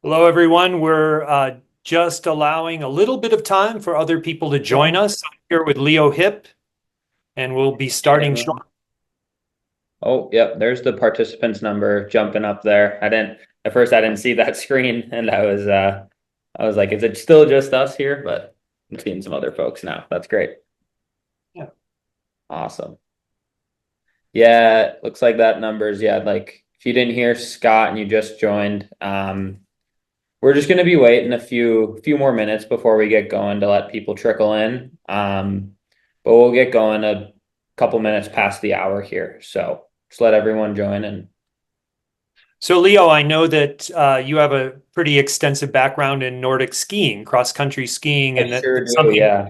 Hello, everyone. We're just allowing a little bit of time for other people to join us. I'm here with Leo Hipp, and we'll be starting Everyone. shortly. Oh, yep. There's the participants number jumping up there. At first I didn't see that screen and I was like, is it still just us here? But I'm seeing some other folks now. That's great. Yeah. Awesome. Yeah, looks like that number's like if you didn't hear Scott and you just joined, we're just gonna be waiting a few more minutes before we get going to let people trickle in. But we'll get going a couple minutes past the hour here. So just let everyone join and So, Leo, I know that you have a pretty extensive background in Nordic skiing, cross-country skiing, I and sure that's do, something, yeah.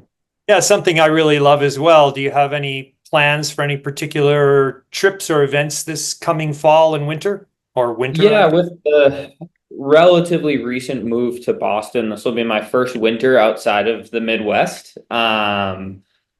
yeah, something I really love as well. Do you have any plans for any particular trips or events this coming fall and winter, or winter, I Yeah, guess? with the relatively recent move to Boston, this will be my first winter outside of the Midwest.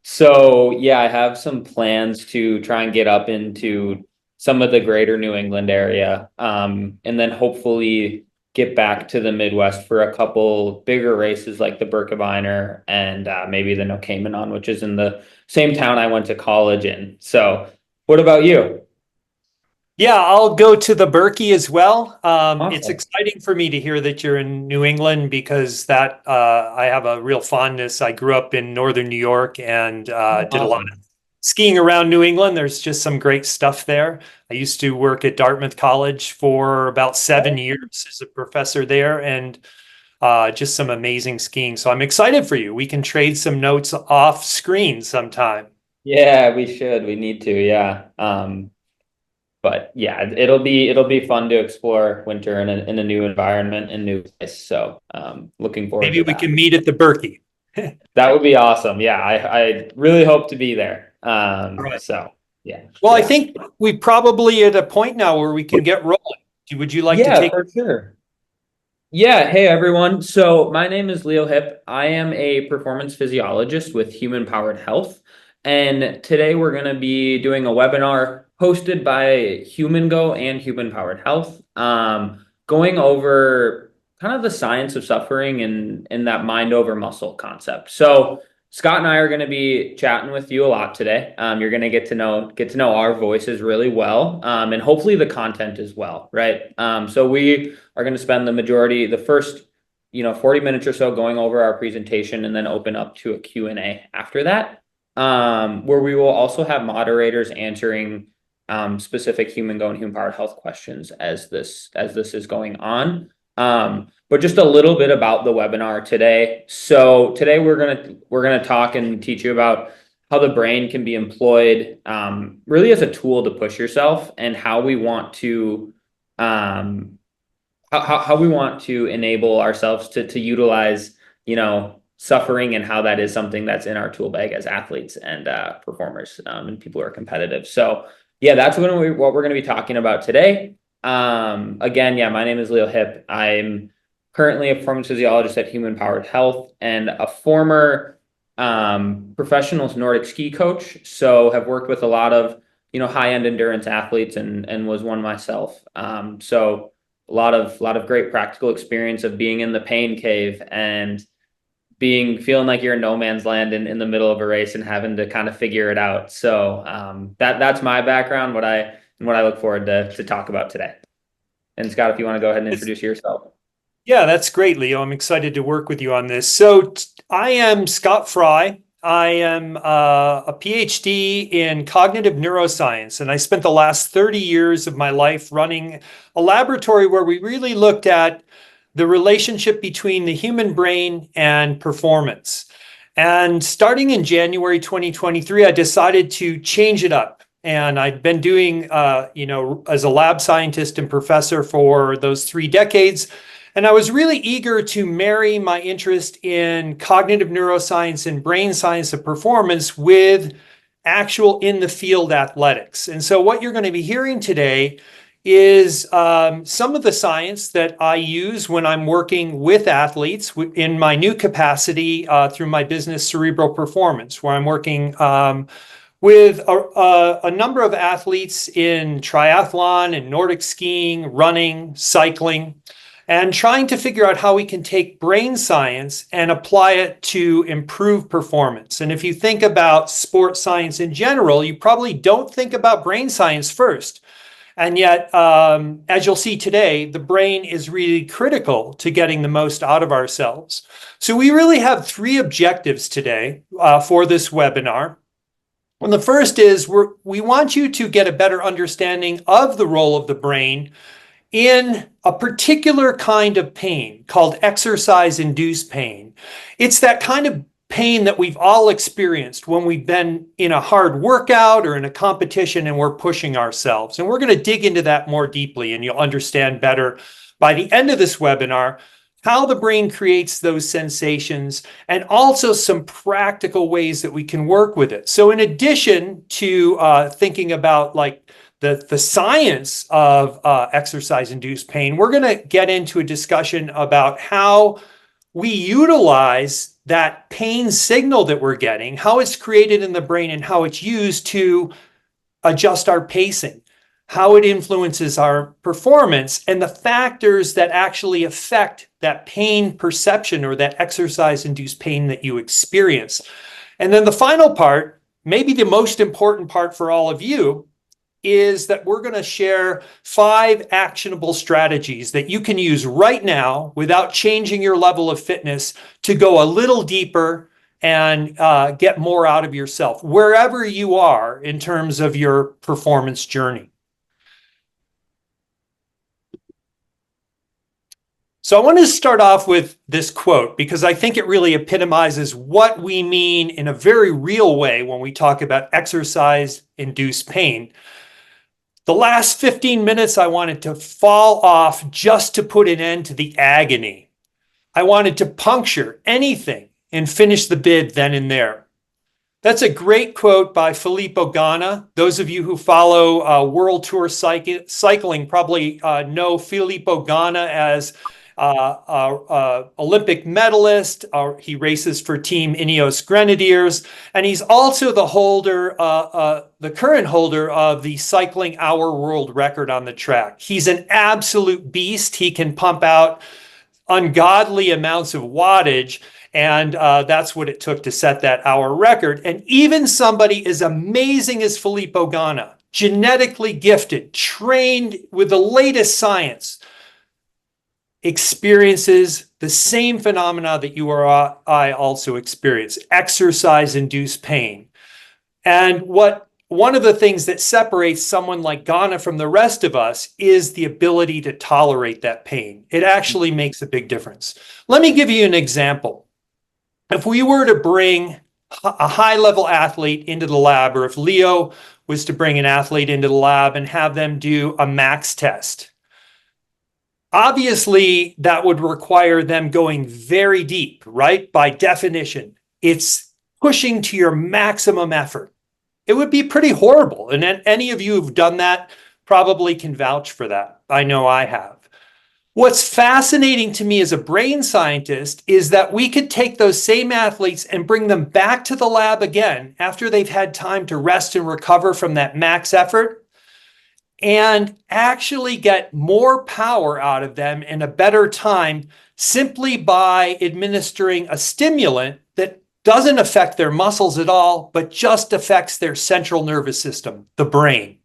So yeah, I have some plans to try and get up into some of the greater New England area, and then hopefully get back to the Midwest for a couple bigger races like the Birkebeiner and maybe the Nokemanon, which is in the same town I went to college in. So, what about you? Yeah, I'll go to the Berkey as well. It's Awesome. exciting for me to hear that you're in New England because that I have a real fondness. I grew up in northern New York and did a lot of Awesome. skiing around New England. There's just some great stuff there. I used to work at Dartmouth College for about 7 years as a professor there, and just some amazing skiing. So I'm excited for you. We can trade some notes off screen sometime. Yeah, we should. We need to, yeah. But yeah, it'll be fun to explore winter in a new environment and new place. So looking forward Maybe to we that. can meet at the Berkey. That would be awesome. Yeah, I really hope to be there. All right. So yeah, Well, I yeah. think we probably at a point now where we can get rolling. Would you like to Yeah, take? for sure. Yeah, hey everyone. So my name is Leo Hipp. I am a performance physiologist with Human Powered Health. And today we're going to be doing a webinar hosted by Humango and Human Powered Health, going over kind of the science of suffering and that mind over muscle concept. So Scott and I are going to be chatting with you a lot today. You're going to get to know our voices really well, and hopefully the content as well, right? So we are going to spend the majority, the first, 40 minutes or so going over our presentation and then open up to a Q&A after that, where we will also have moderators answering specific human go and human powered health questions as this is going on. But just a little bit about the webinar today. So today we're gonna talk and teach you about how the brain can be employed, really as a tool to push yourself, and um, how we want to enable ourselves to utilize, suffering, and how that is something that's in our tool bag as athletes and performers, and people who are competitive. So yeah, that's what we're going to be talking about today. Again, yeah, my name is Leo Hipp. I'm currently a performance physiologist at Human Powered Health and a former professional Nordic ski coach. So have worked with a lot of high-end endurance athletes and was one myself. So a lot of great practical experience of being in the pain cave and feeling like you're in no man's land in the middle of a race and having to kind of figure it out. So that's my background, what I look forward to talk about today. And Scott, if you want to go ahead and introduce yourself. Yeah, that's great, Leo. I'm excited to work with you on this. So I am Scott Frey. I am a PhD in cognitive neuroscience, and I spent the last 30 years of my life running a laboratory where we really looked at the relationship between the human brain and performance. And starting in January 2023, I decided to change it up. And I'd been doing, as a lab scientist and professor for those 3 decades. And I was really eager to marry my interest in cognitive neuroscience and brain science of performance with actual in the field athletics. And so, what you're going to be hearing today is some of the science that I use when I'm working with athletes in my new capacity through my business, Cerebral Performance, where I'm working with a number of athletes in triathlon and Nordic skiing, running, cycling. and trying to figure out how we can take brain science and apply it to improve performance. And if you think about sports science in general, you probably don't think about brain science first. And yet, as you'll see today, the brain is really critical to getting the most out of ourselves. So we really have three objectives today for this webinar. And the first is we want you to get a better understanding of the role of the brain in a particular kind of pain called exercise-induced pain. It's that kind of pain that we've all experienced when we've been in a hard workout or in a competition and we're pushing ourselves. And we're going to dig into that more deeply, and you'll understand better by the end of this webinar how the brain creates those sensations and also some practical ways that we can work with it. So in addition to thinking about like the science of exercise-induced pain, we're going to get into a discussion about how we utilize that pain signal that we're getting, how it's created in the brain, and how it's used to adjust our pacing, how it influences our performance, and the factors that actually affect that pain perception or that exercise-induced pain that you experience. And then the final part, maybe the most important part for all of you, is that we're going to share 5 actionable strategies that you can use right now without changing your level of fitness to go a little deeper and get more out of yourself, wherever you are in terms of your performance journey. So I want to start off with this quote because I think it really epitomizes what we mean in a very real way when we talk about exercise-induced pain. The last 15 minutes, I wanted to fall off just to put an end to the agony. I wanted to puncture anything and finish the bid then and there. That's a great quote by Filippo Ganna. Those of you who follow World Tour cycling probably know Filippo Ganna as Olympic medalist. He races for Team Ineos Grenadiers, and he's also the current holder of the cycling hour world record on the track. He's an absolute beast. He can pump out ungodly amounts of wattage, and that's what it took to set that hour record. And even somebody as amazing as Filippo Ganna, genetically gifted, trained with the latest science, experiences the same phenomena that you or I also experience, exercise-induced pain. And one of the things that separates someone like Ganna from the rest of us is the ability to tolerate that pain. It actually makes a big difference. Let me give you an example. If we were to bring a high-level athlete into the lab, or if Leo was to bring an athlete into the lab and have them do a max test, obviously, that would require them going very deep, right? By definition, it's pushing to your maximum effort. It would be pretty horrible. And any of you who've done that probably can vouch for that. I know I have. What's fascinating to me as a brain scientist is that we could take those same athletes and bring them back to the lab again after they've had time to rest and recover from that max effort, and actually get more power out of them in a better time simply by administering a stimulant that doesn't affect their muscles at all, but just affects their central nervous system, the brain.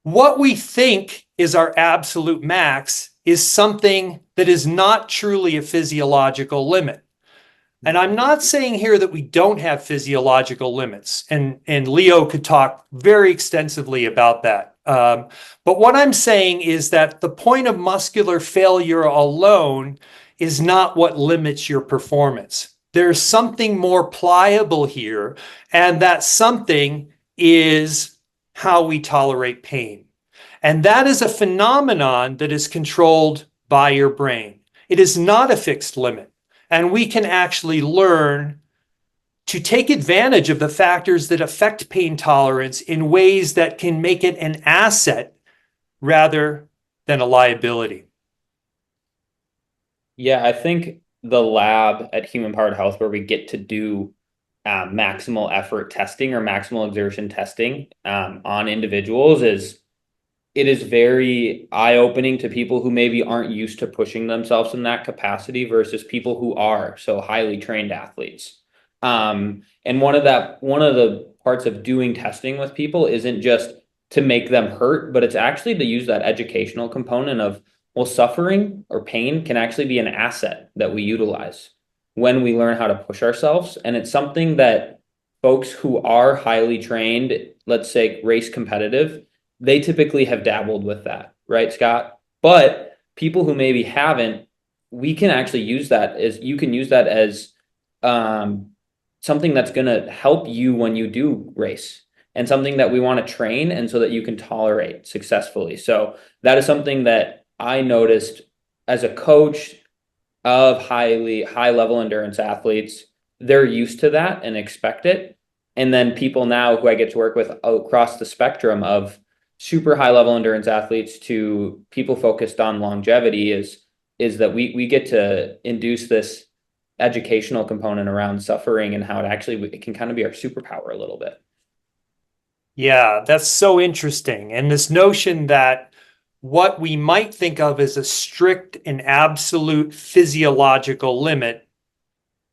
What we think is our absolute max is something that is not truly a physiological limit. And I'm not saying here that we don't have physiological limits, and Leo could talk very extensively about that. But what I'm saying is that the point of muscular failure alone is not what limits your performance. There's something more pliable here, and that something is how we tolerate pain. And that is a phenomenon that is controlled by your brain. It is not a fixed limit. And we can actually learn to take advantage of the factors that affect pain tolerance in ways that can make it an asset rather than a liability. Yeah, I think the lab at Human Powered Health, where we get to do maximal effort testing or maximal exertion testing on individuals, is it is very eye-opening to people who maybe aren't used to pushing themselves in that capacity versus people who are so highly trained athletes. And one of the parts of doing testing with people isn't just to make them hurt, but it's actually to use that educational component of, well, suffering or pain can actually be an asset that we utilize when we learn how to push ourselves. And it's something that folks who are highly trained, let's say race competitive, they typically have dabbled with that, right, Scott? But people who maybe haven't, we can actually use that as you can use that as um, something that's going to help you when you do race and something that we want to train and so that you can tolerate successfully. So that is something that I noticed as a coach of high level endurance athletes. They're used to that and expect it. And then people now who I get to work with across the spectrum of super high level endurance athletes to people focused on longevity is that we get to induce this educational component around suffering and how it can kind of be our superpower a little bit. Yeah, that's so interesting. And this notion that what we might think of as a strict and absolute physiological limit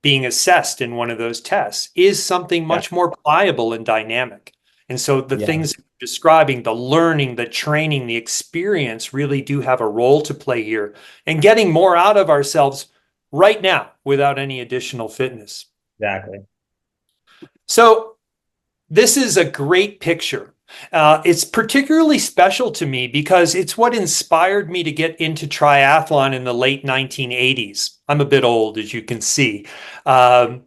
being assessed in one of those tests is something Yeah. much more pliable and dynamic. And so the Yeah. things you're describing, the learning, the training, the experience really do have a role to play here and getting more out of ourselves right now without any additional fitness. Exactly. So this is a great picture. It's particularly special to me because it's what inspired me to get into triathlon in the late 1980s. I'm a bit old, as you can see. Um,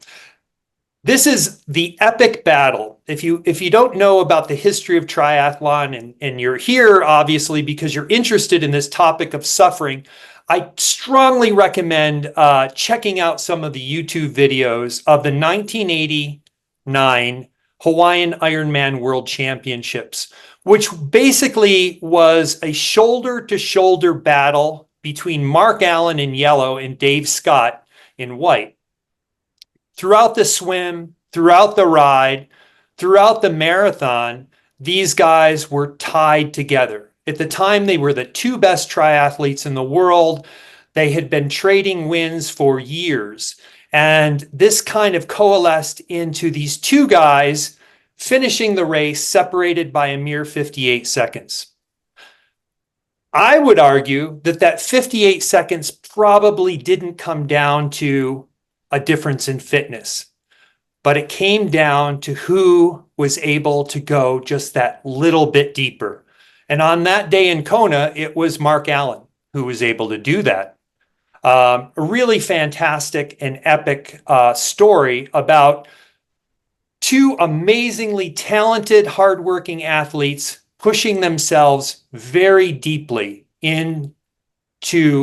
this is the epic battle. If you don't know about the history of triathlon and you're here, obviously, because you're interested in this topic of suffering, I strongly recommend checking out some of the YouTube videos of the 1989 Hawaiian Ironman World Championships, which basically was a shoulder-to-shoulder battle between Mark Allen in yellow and Dave Scott in white. Throughout the swim, throughout the ride, throughout the marathon, these guys were tied together. At the time, they were the two best triathletes in the world. They had been trading wins for years. And this kind of coalesced into these two guys finishing the race separated by a mere 58 seconds. I would argue that that 58 seconds probably didn't come down to a difference in fitness, but it came down to who was able to go just that little bit deeper. And on that day in Kona, it was Mark Allen who was able to do that. A really fantastic and epic story about two amazingly talented, hardworking athletes pushing themselves very deeply into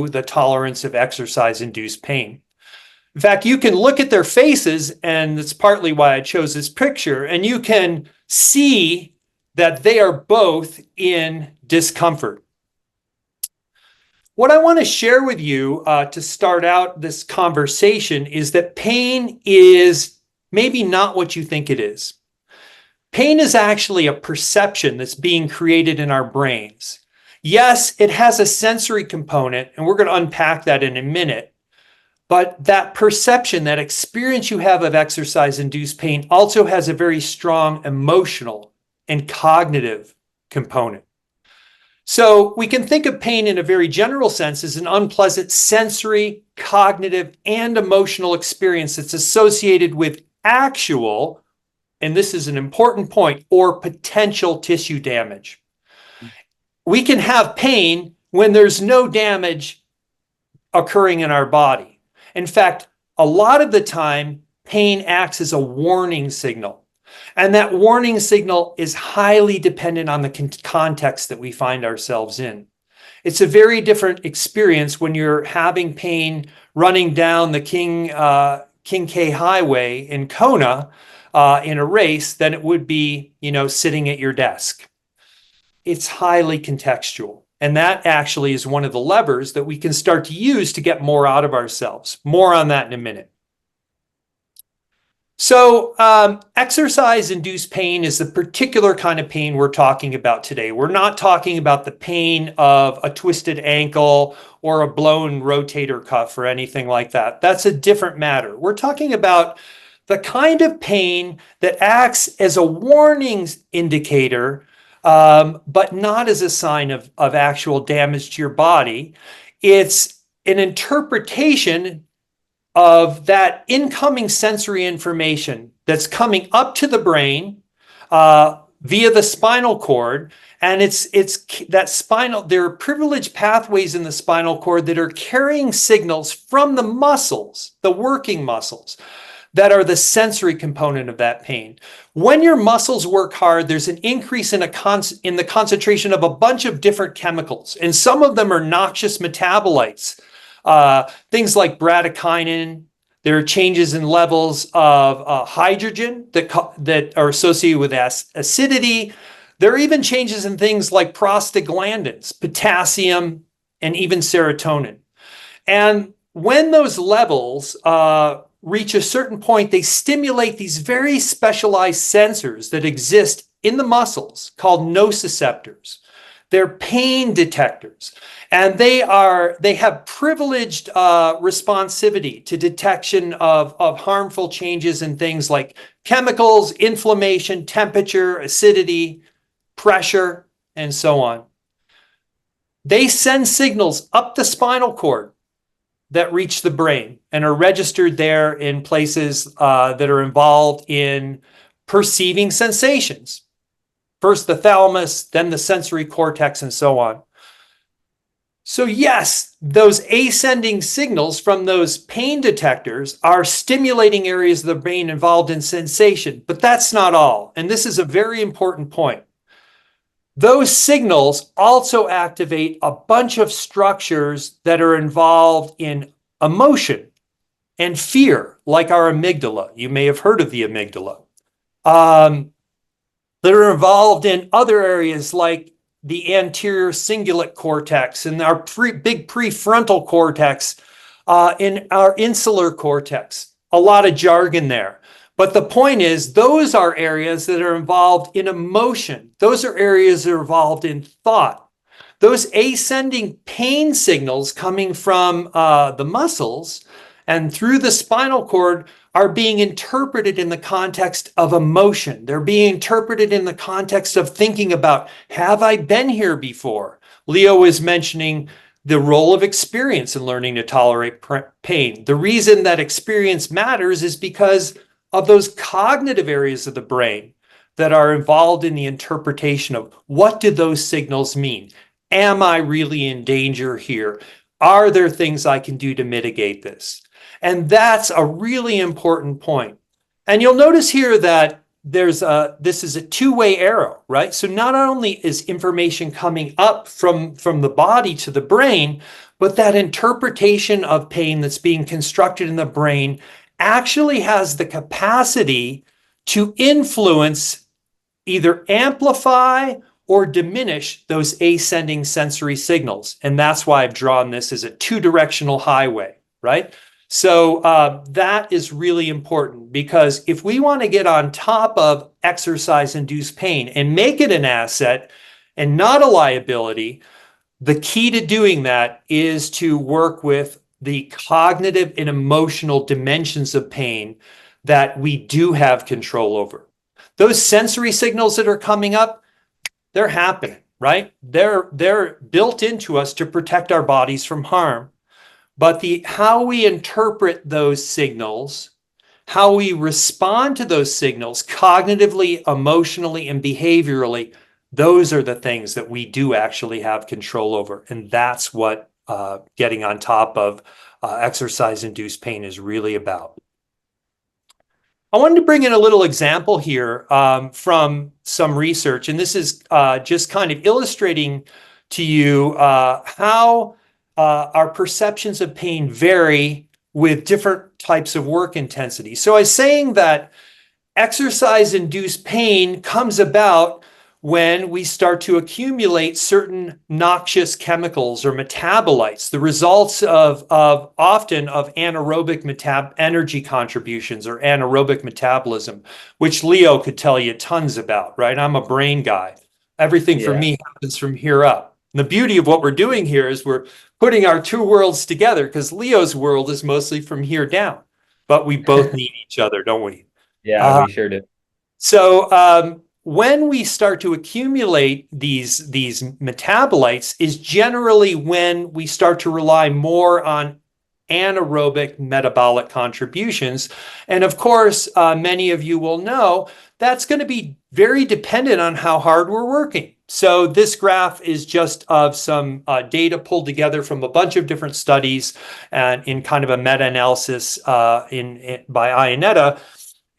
the tolerance of exercise-induced pain. In fact, you can look at their faces, and that's partly why I chose this picture, and you can see that they are both in discomfort. What I want to share with you to start out this conversation is that pain is maybe not what you think it is. Pain is actually a perception that's being created in our brains. Yes, it has a sensory component, and we're going to unpack that in a minute. But that perception, that experience you have of exercise-induced pain also has a very strong emotional and cognitive component. So we can think of pain in a very general sense as an unpleasant sensory, cognitive, and emotional experience that's associated with actual, and this is an important point, or potential tissue damage. We can have pain when there's no damage occurring in our body. In fact, a lot of the time, pain acts as a warning signal. And that warning signal is highly dependent on the context that we find ourselves in. It's a very different experience when you're having pain running down the King K Highway in Kona in a race than it would be, sitting at your desk. It's highly contextual. And that actually is one of the levers that we can start to use to get more out of ourselves. More on that in a minute. So, exercise-induced pain is the particular kind of pain we're talking about today. We're not talking about the pain of a twisted ankle or a blown rotator cuff or anything like that. That's a different matter. We're talking about the kind of pain that acts as a warning indicator, but not as a sign of actual damage to your body. It's an interpretation of that incoming sensory information that's coming up to the brain via the spinal cord. And it's that spinal, there are privileged pathways in the spinal cord that are carrying signals from the muscles, the working muscles, that are the sensory component of that pain. When your muscles work hard, there's an increase in the concentration of a bunch of different chemicals, and some of them are noxious metabolites. Things like bradykinin. There are changes in levels of hydrogen that are associated with acidity. There are even changes in things like prostaglandins, potassium, and even serotonin. And when those levels reach a certain point, they stimulate these very specialized sensors that exist in the muscles called nociceptors. They're pain detectors, and they have privileged responsivity to detection of harmful changes in things like chemicals, inflammation, temperature, acidity, pressure, and so on. They send signals up the spinal cord that reach the brain and are registered there in places that are involved in perceiving sensations. First the thalamus, then the sensory cortex, and so on. So yes, those ascending signals from those pain detectors are stimulating areas of the brain involved in sensation, but that's not all. And this is a very important point. Those signals also activate a bunch of structures that are involved in emotion and fear, like our amygdala. You may have heard of the amygdala. That are involved in other areas like the anterior cingulate cortex and our big prefrontal cortex, in our insular cortex. A lot of jargon there. But the point is, those are areas that are involved in emotion. Those are areas that are involved in thought. Those ascending pain signals coming from the muscles and through the spinal cord are being interpreted in the context of emotion. They're being interpreted in the context of thinking about, have I been here before? Leo was mentioning the role of experience in learning to tolerate pain. The reason that experience matters is because of those cognitive areas of the brain that are involved in the interpretation of what do those signals mean? Am I really in danger here? Are there things I can do to mitigate this? And that's a really important point. And you'll notice here that this is a two-way arrow, right? So not only is information coming up from the body to the brain, but that interpretation of pain that's being constructed in the brain actually has the capacity to influence, either amplify or diminish those ascending sensory signals. And that's why I've drawn this as a two-directional highway, right? So that is really important, because if we want to get on top of exercise-induced pain and make it an asset and not a liability, the key to doing that is to work with the cognitive and emotional dimensions of pain that we do have control over. Those sensory signals that are coming up, they're happening, right? They're built into us to protect our bodies from harm. But how we interpret those signals, how we respond to those signals cognitively, emotionally, and behaviorally, those are the things that we do actually have control over. And that's what getting on top of exercise-induced pain is really about. I wanted to bring in a little example here from some research, and this is just kind of illustrating to you how our perceptions of pain vary with different types of work intensity. So I was saying that exercise-induced pain comes about when we start to accumulate certain noxious chemicals or metabolites, the results of often of anaerobic energy contributions or anaerobic metabolism, which Leo could tell you tons about, right? I'm a brain guy. Everything for Yeah. me happens from here up. And the beauty of what we're doing here is we're putting our two worlds together, because Leo's world is mostly from here down, but we both need each other, don't we? Yeah, Uh, we sure do. so when we start to accumulate these metabolites is generally when we start to rely more on anaerobic metabolic contributions. And of course, many of you will know that's going to be very dependent on how hard we're working. So this graph is just of some data pulled together from a bunch of different studies and in kind of a meta-analysis by Ionetta,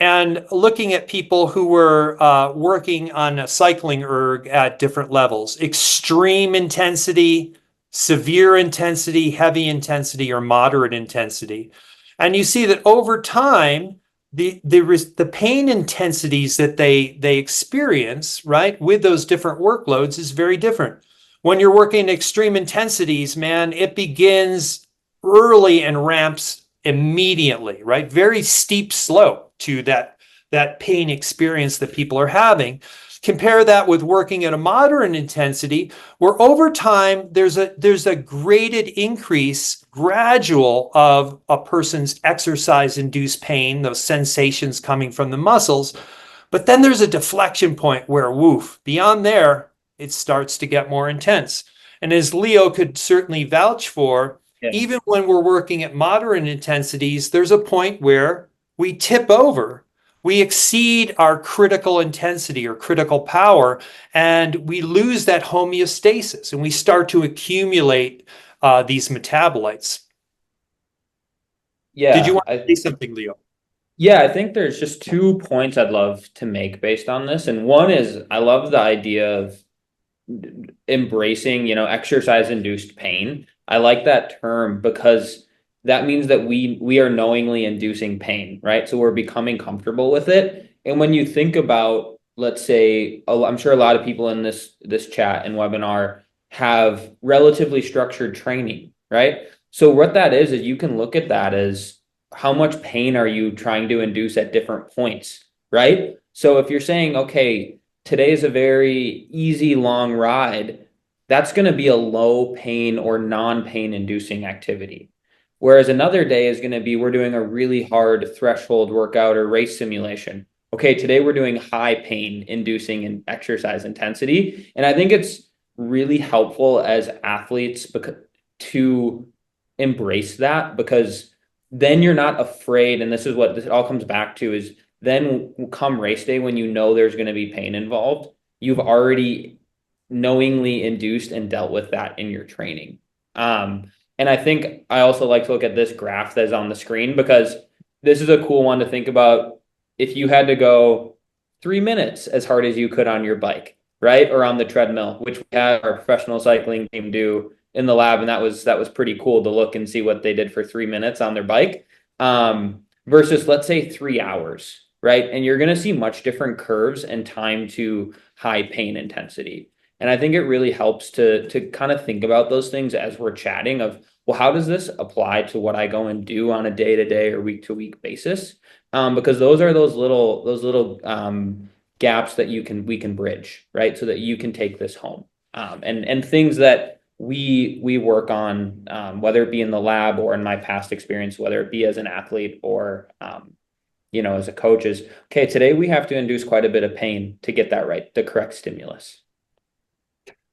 and looking at people who were working on a cycling erg at different levels: extreme intensity, severe intensity, heavy intensity, or moderate intensity. And you see that over time, the pain intensities that they experience, right, with those different workloads is very different. When you're working extreme intensities, man, it begins early and ramps immediately, right? Very steep slope to that pain experience that people are having. Compare that with working at a moderate intensity, where over time there's a graded increase, gradual, of a person's exercise-induced pain, those sensations coming from the muscles. But then there's a deflection point where, woof, beyond there, it starts to get more intense. And as Leo could certainly vouch for, Yeah. even when we're working at moderate intensities, there's a point where we tip over. We exceed our critical intensity or critical power, and we lose that homeostasis, and we start to accumulate these metabolites. Did you Yeah, want to say something, Leo? I think there's just 2 points I'd love to make based on this. And one is I love the idea of embracing, exercise induced pain. I like that term because that means that we are knowingly inducing pain, right? So we're becoming comfortable with it. And when you think about, let's say, I'm sure a lot of people in this chat and webinar have relatively structured training, right? So what that is you can look at that as how much pain are you trying to induce at different points, right? So if you're saying, okay, today's a very easy long ride, that's going to be a low pain or non-pain inducing activity. Whereas another day is going to be we're doing a really hard threshold workout or race simulation. Okay, today we're doing high pain inducing and exercise intensity. And I think it's really helpful as athletes to embrace that, because then you're not afraid. And this is what this all comes back to, is then come race day, when you know there's going to be pain involved, you've already knowingly induced and dealt with that in your training. And I think I also like to look at this graph that's on the screen, because this is a cool one to think about. If you had to go 3 minutes as hard as you could on your bike, right, or on the treadmill, which we had our professional cycling team do in the lab, and that was pretty cool to look and see what they did for 3 minutes on their bike, versus, let's say, 3 hours, right? And you're going to see much different curves and time to high pain intensity. And I think it really helps to kind of think about those things as we're chatting of, well, how does this apply to what I go and do on a day-to-day or week-to-week basis? Because those are those little gaps that we can bridge, right? So that you can take this home. And things that we work on, whether it be in the lab or in my past experience, whether it be as an athlete or as a coach, is, okay, today we have to induce quite a bit of pain to get that right, the correct stimulus.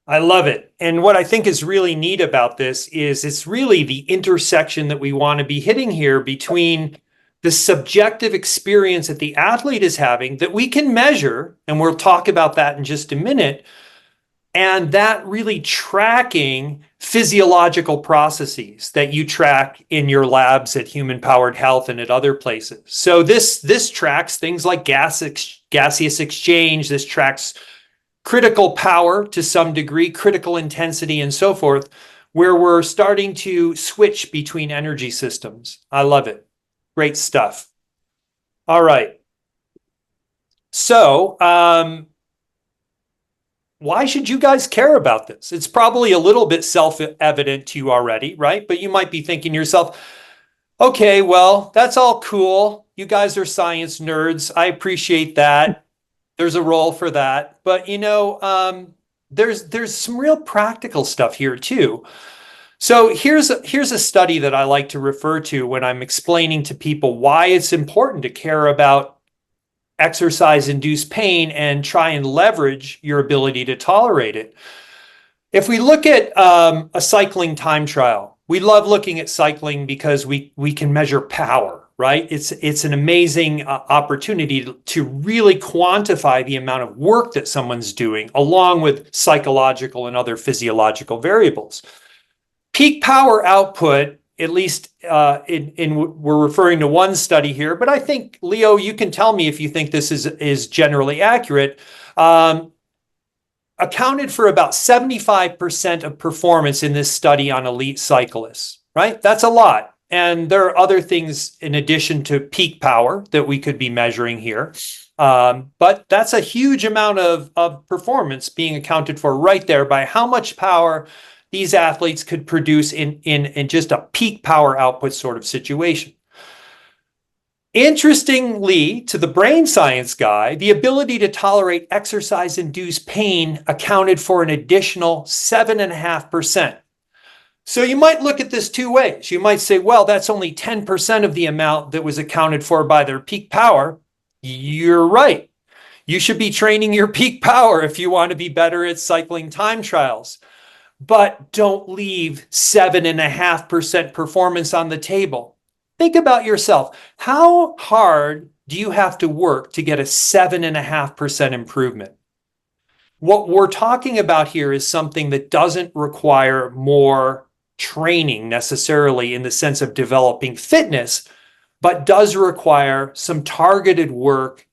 I love it. And what I think is really neat about this is it's really the intersection that we want to be hitting here between the subjective experience that the athlete is having that we can measure, and we'll talk about that in just a minute, and that really tracking physiological processes that you track in your labs at Human Powered Health and at other places. So this tracks things like gaseous exchange. This tracks critical power to some degree, critical intensity, and so forth, where we're starting to switch between energy systems. I love it. Great stuff. All right. So why should you guys care about this? It's probably a little bit self-evident to you already, right? But you might be thinking to yourself, okay, well, that's all cool. You guys are science nerds. I appreciate that. There's a role for that. But there's some real practical stuff here too. So here's a study that I like to refer to when I'm explaining to people why it's important to care about exercise-induced pain and try and leverage your ability to tolerate it. If we look at a cycling time trial, we love looking at cycling because we can measure power, right? It's an amazing opportunity to really quantify the amount of work that someone's doing, along with psychological and other physiological variables. Peak power output, at least we're referring to one study here, but I think, Leo, you can tell me if you think this is generally accurate, accounted for about 75% of performance in this study on elite cyclists, right? That's a lot. And there are other things in addition to peak power that we could be measuring here. But that's a huge amount of performance being accounted for right there by how much power these athletes could produce in just a peak power output sort of situation. Interestingly, to the brain science guy, the ability to tolerate exercise-induced pain accounted for an additional 7.5%. So you might look at this two ways. You might say, well, that's only 10% of the amount that was accounted for by their peak power. You're right. You should be training your peak power if you want to be better at cycling time trials. But don't leave 7.5% performance on the table. Think about yourself. How hard do you have to work to get a 7.5% improvement? What we're talking about here is something that doesn't require more training necessarily in the sense of developing fitness, but does require some targeted work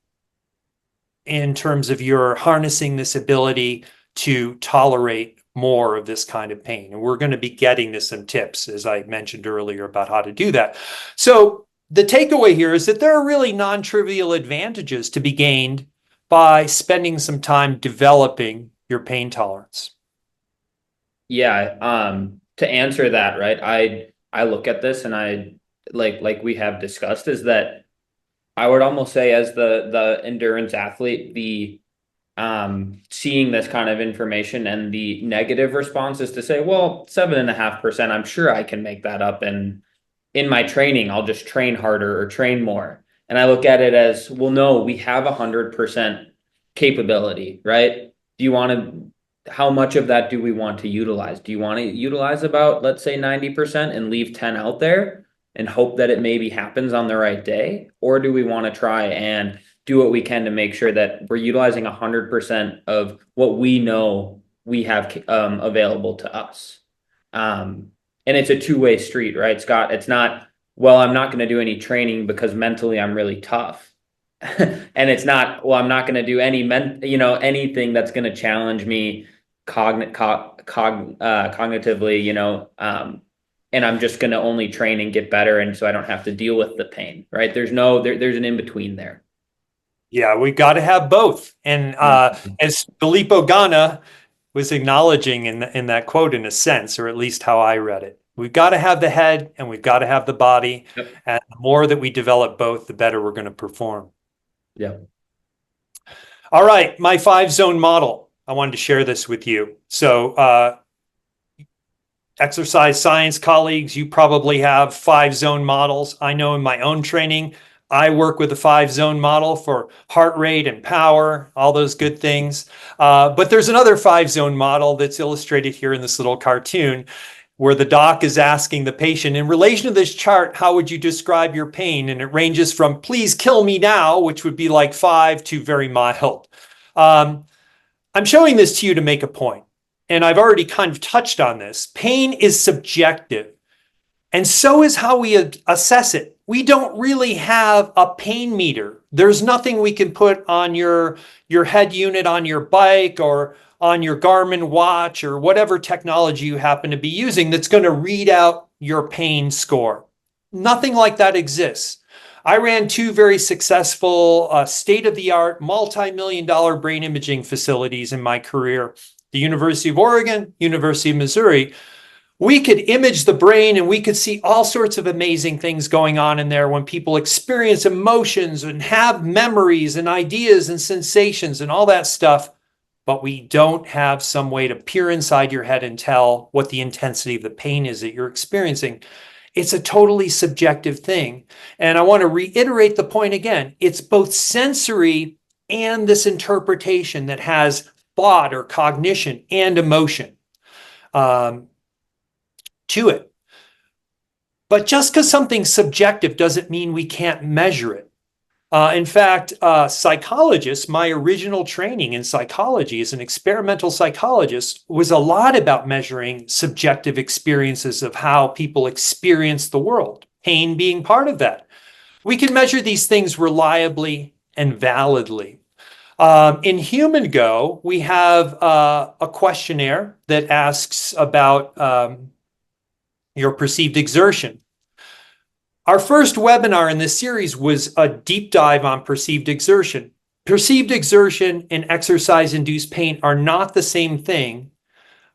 in terms of your harnessing this ability to tolerate more of this kind of pain. And we're going to be getting to some tips, as I mentioned earlier, about how to do that. So the takeaway here is that there are really non-trivial advantages to be gained by spending some time developing your pain tolerance. Yeah, to answer that, right, I look at this and I like we have discussed, is that I would almost say, as the endurance athlete, the seeing this kind of information and the negative response is to say, well, 7.5%, I'm sure I can make that up, and in my training I'll just train harder or train more. And I look at it as, well, no, we have 100% capability, right? Do you want to, how much of that do we want to utilize? Do you want to utilize about, let's say, 90% and leave 10 out there and hope that it maybe happens on the right day? Or do we want to try and do what we can to make sure that we're utilizing 100% of what we know we have available to us? And it's a two-way street, right, Scott? It's not, well, I'm not going to do any training because mentally I'm really tough. And it's not, well, I'm not going to do anything that's going to challenge me cognitively, and I'm just going to only train and get better, and so I don't have to deal with the pain, right? There's an in-between there. Yeah, we got to have both. And as Filippo Ganna was acknowledging in that quote, in a sense, or at least how I read it, we've got to have the head and we've got to have the body. Yep. And the more that we develop both, the better we're going to perform. Yeah. All right, my 5-zone model. I wanted to share this with you. So exercise science colleagues, you probably have 5-zone models. I know in my own training, I work with a 5-zone model for heart rate and power, all those good things. But there's another 5-zone model that's illustrated here in this little cartoon, where the doc is asking the patient, in relation to this chart, how would you describe your pain? And it ranges from please kill me now, which would be like 5, to very mild. I'm showing this to you to make a point. And I've already kind of touched on this. Pain is subjective. And so is how we assess it. We don't really have a pain meter. There's nothing we can put on your head unit on your bike or on your Garmin watch or whatever technology you happen to be using that's going to read out your pain score. Nothing like that exists. I ran two very successful, state-of-the-art, multi-million-dollar brain imaging facilities in my career, the University of Oregon, University of Missouri. We could image the brain and we could see all sorts of amazing things going on in there when people experience emotions and have memories and ideas and sensations and all that stuff. But we don't have some way to peer inside your head and tell what the intensity of the pain is that you're experiencing. It's a totally subjective thing. And I want to reiterate the point again. It's both sensory and this interpretation that has thought or cognition and emotion to it. But just because something's subjective doesn't mean we can't measure it. In fact, psychologists, my original training in psychology as an experimental psychologist was a lot about measuring subjective experiences of how people experience the world, pain being part of that. We can measure these things reliably and validly. In Humango, we have a questionnaire that asks about your perceived exertion. Our first webinar in this series was a deep dive on perceived exertion. Perceived exertion and exercise-induced pain are not the same thing,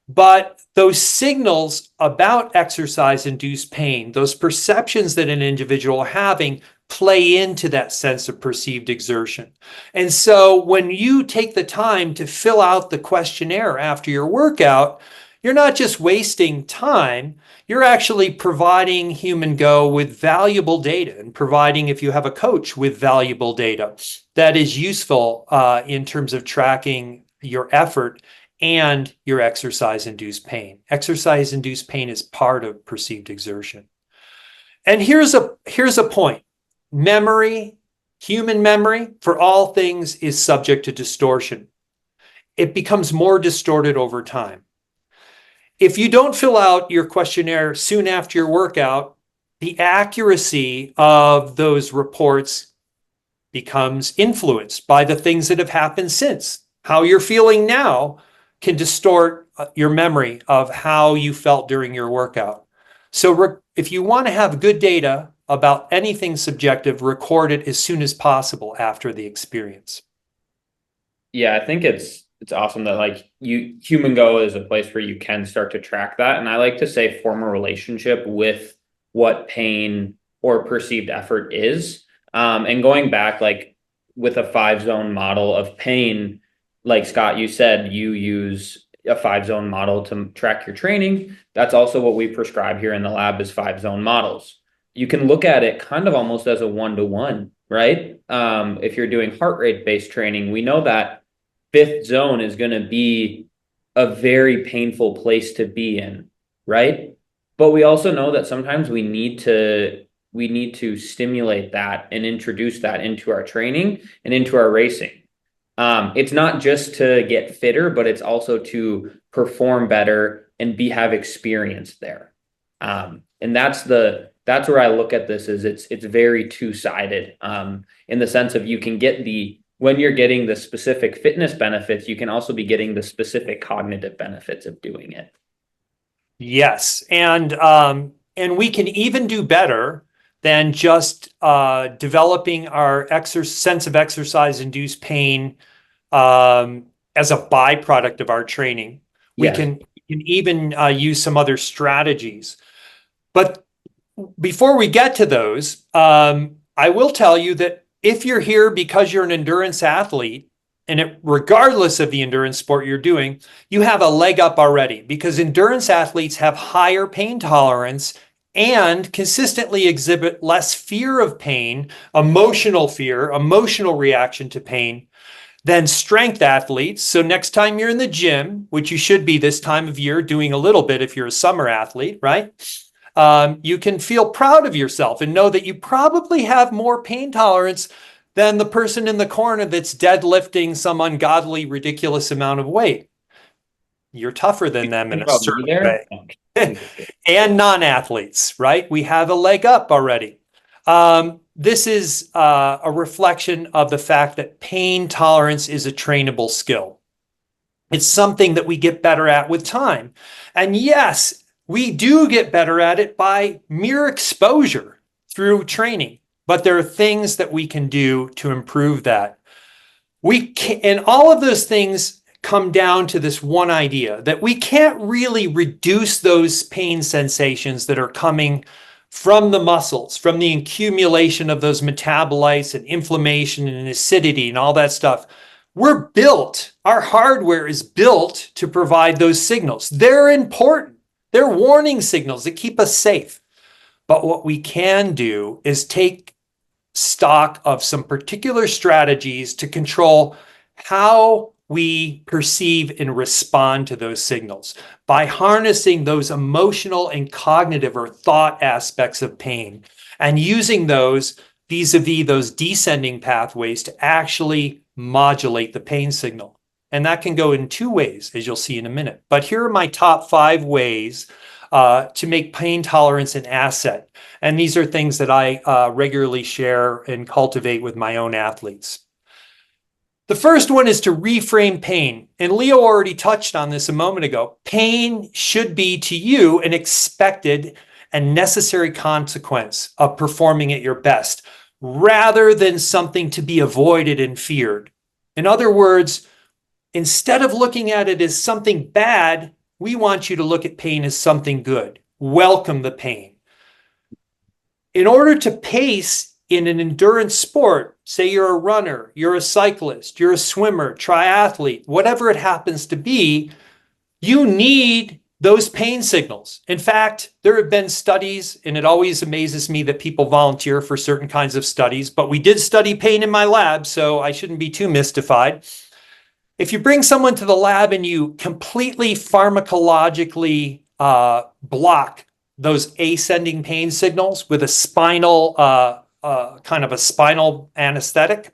but those signals about exercise-induced pain, those perceptions that an individual is having, play into that sense of perceived exertion. And so when you take the time to fill out the questionnaire after your workout, you're not just wasting time, you're actually providing Humango with valuable data and providing, if you have a coach, with valuable data that is useful in terms of tracking your effort and your exercise-induced pain. Exercise-induced pain is part of perceived exertion. And here's a point. Memory, human memory, for all things is subject to distortion. It becomes more distorted over time. If you don't fill out your questionnaire soon after your workout, the accuracy of those reports becomes influenced by the things that have happened since. How you're feeling now can distort your memory of how you felt during your workout. So if you want to have good data about anything subjective, record it as soon as possible after the experience. Yeah, I think it's awesome that like Humango is a place where you can start to track that. And I like to say form a relationship with what pain or perceived effort is. And going back, like with a 5-zone model of pain, like Scott, you said you use a 5-zone model to track your training. That's also what we prescribe here in the lab is 5-zone models. You can look at it kind of almost as a 1-to-1, right? If you're doing heart rate based training, we know that 5th zone is going to be a very painful place to be in, right? But we also know that sometimes we need to stimulate that and introduce that into our training and into our racing. It's not just to get fitter, but it's also to perform better and have experience there. And that's where I look at this is it's very two-sided in the sense of you can get when you're getting the specific fitness benefits, you can also be getting the specific cognitive benefits of doing it. Yes, and we can even do better than just developing our sense of exercise-induced pain as a byproduct of our training. Yes. We can even use some other strategies. But before we get to those, I will tell you that if you're here because you're an endurance athlete, and regardless of the endurance sport you're doing, you have a leg up already because endurance athletes have higher pain tolerance and consistently exhibit less fear of pain, emotional reaction to pain than strength athletes. So next time you're in the gym, which you should be this time of year doing a little bit if you're a summer athlete, right? You can feel proud of yourself and know that you probably have more pain tolerance than the person in the corner that's deadlifting some ungodly, ridiculous amount of weight. You're tougher than them in a certain way. And non-athletes, right? We have a leg up already. This is a reflection of the fact that pain tolerance is a trainable skill. It's something that we get better at with time. And yes, we do get better at it by mere exposure through training. but there are things that we can do to improve that. And all of those things come down to this one idea that we can't really reduce those pain sensations that are coming from the muscles, from the accumulation of those metabolites and inflammation and acidity and all that stuff. Our hardware is built to provide those signals. They're important. They're warning signals that keep us safe. But what we can do is take stock of some particular strategies to control how we perceive and respond to those signals by harnessing those emotional and cognitive or thought aspects of pain and using those vis-a-vis those descending pathways to actually modulate the pain signal. And that can go in two ways, as you'll see in a minute. But here are my top 5 ways to make pain tolerance an asset. And these are things that I regularly share and cultivate with my own athletes. The first one is to reframe pain. And Leo already touched on this a moment ago. Pain should be to you an expected and necessary consequence of performing at your best, rather than something to be avoided and feared. In other words, instead of looking at it as something bad, we want you to look at pain as something good. Welcome the pain. In order to pace in an endurance sport, say you're a runner, you're a cyclist, you're a swimmer, triathlete, whatever it happens to be, you need those pain signals. In fact, there have been studies, and it always amazes me that people volunteer for certain kinds of studies, but we did study pain in my lab, so I shouldn't be too mystified. If you bring someone to the lab and you completely pharmacologically block those ascending pain signals with a spinal, kind of a spinal anesthetic,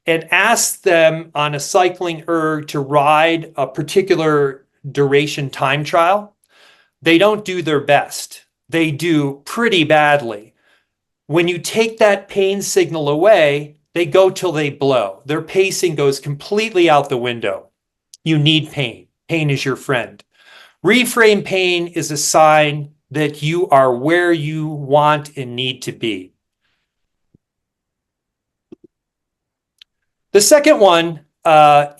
and ask them on a cycling erg to ride a particular duration time trial, they don't do their best. They do pretty badly. When you take that pain signal away, they go till they blow. Their pacing goes completely out the window. You need pain. Pain is your friend. Reframe pain is a sign that you are where you want and need to be. The second one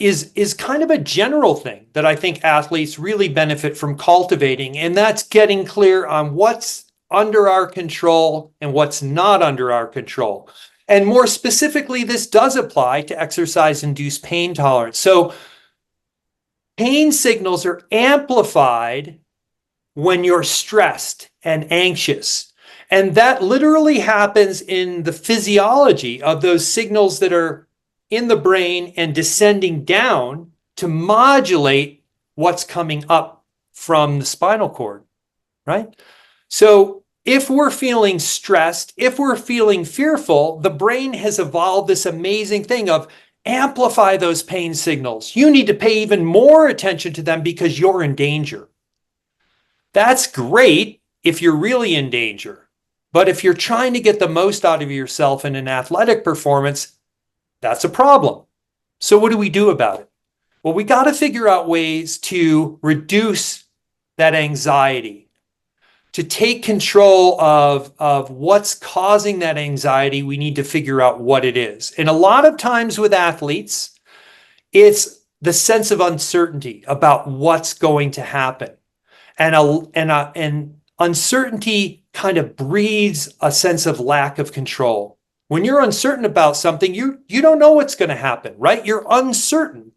is kind of a general thing that I think athletes really benefit from cultivating, and that's getting clear on what's under our control and what's not under our control. And more specifically, this does apply to exercise-induced pain tolerance. So pain signals are amplified when you're stressed and anxious. And that literally happens in the physiology of those signals that are in the brain and descending down to modulate what's coming up from the spinal cord, right? So if we're feeling stressed, if we're feeling fearful, the brain has evolved this amazing thing of amplify those pain signals. You need to pay even more attention to them because you're in danger. That's great if you're really in danger. But if you're trying to get the most out of yourself in an athletic performance, that's a problem. So what do we do about it? Well, we got to figure out ways to reduce that anxiety, to take control of what's causing that anxiety. We need to figure out what it is. And a lot of times with athletes, it's the sense of uncertainty about what's going to happen. And uncertainty kind of breeds a sense of lack of control. When you're uncertain about something, you don't know what's going to happen, right? You're uncertain.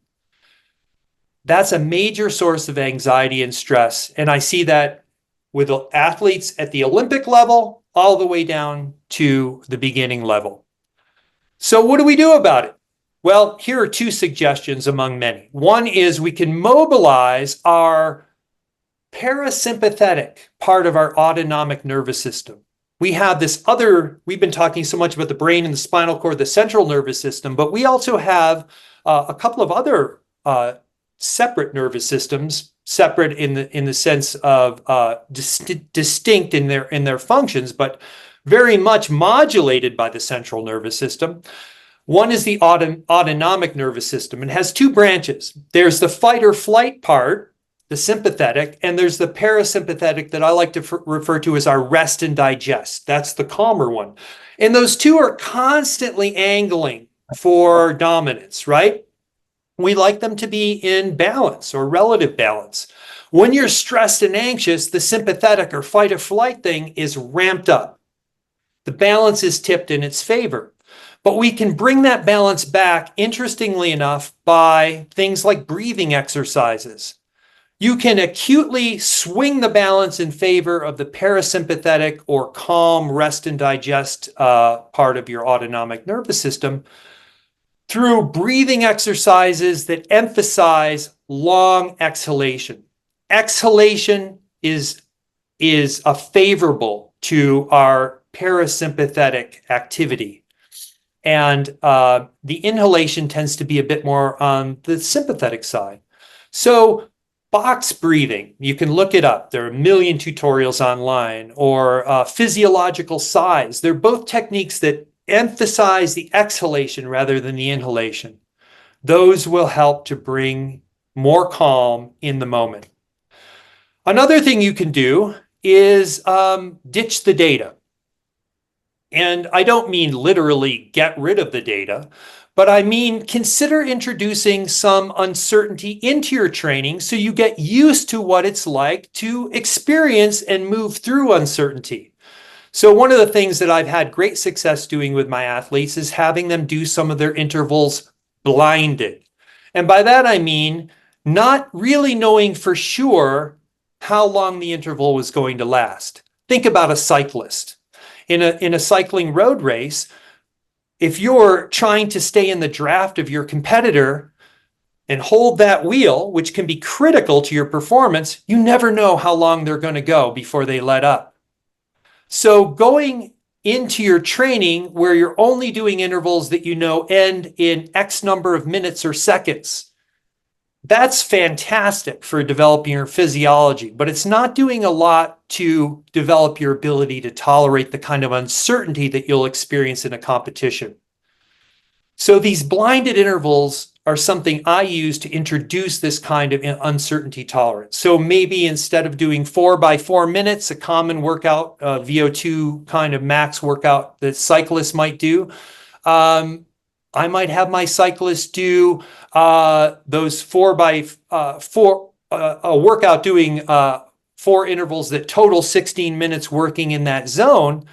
That's a major source of anxiety and stress. And I see that with athletes at the Olympic level all the way down to the beginning level. So what do we do about it? Well, here are 2 suggestions among many. One is we can mobilize our parasympathetic part of our autonomic nervous system. We have we've been talking so much about the brain and the spinal cord, the central nervous system, but we also have a couple of other separate nervous systems, separate in the sense of distinct in their functions, but very much modulated by the central nervous system. One is the autonomic nervous system and has 2 branches. There's the fight or flight part, the sympathetic, and there's the parasympathetic that I like to refer to as our rest and digest. That's the calmer one. And those two are constantly angling for dominance, right? We like them to be in balance or relative balance. When you're stressed and anxious, the sympathetic or fight or flight thing is ramped up. The balance is tipped in its favor. But we can bring that balance back, interestingly enough, by things like breathing exercises. You can acutely swing the balance in favor of the parasympathetic or calm rest and digest part of your autonomic nervous system through breathing exercises that emphasize long exhalation. Exhalation is a favorable to our parasympathetic activity. And the inhalation tends to be a bit more on the sympathetic side. So box breathing, you can look it up. There are a million tutorials online, or physiological sighs. They're both techniques that emphasize the exhalation rather than the inhalation. Those will help to bring more calm in the moment. Another thing you can do is ditch the data. And I don't mean literally get rid of the data, but I mean consider introducing some uncertainty into your training so you get used to what it's like to experience and move through uncertainty. So one of the things that I've had great success doing with my athletes is having them do some of their intervals blinded. And by that, I mean not really knowing for sure how long the interval was going to last. Think about a cyclist. In a cycling road race, if you're trying to stay in the draft of your competitor and hold that wheel, which can be critical to your performance, you never know how long they're going to go before they let up. So going into your training where you're only doing intervals that you know end in X number of minutes or seconds, that's fantastic for developing your physiology, but it's not doing a lot to develop your ability to tolerate the kind of uncertainty that you'll experience in a competition. So these blinded intervals are something I use to introduce this kind of uncertainty tolerance. So maybe instead of doing 4 by 4 minutes, a common workout, VO2 kind of max workout that cyclists might do, I might have my cyclists do those 4 by 4, a workout doing 4 intervals that total 16 minutes working in that zone,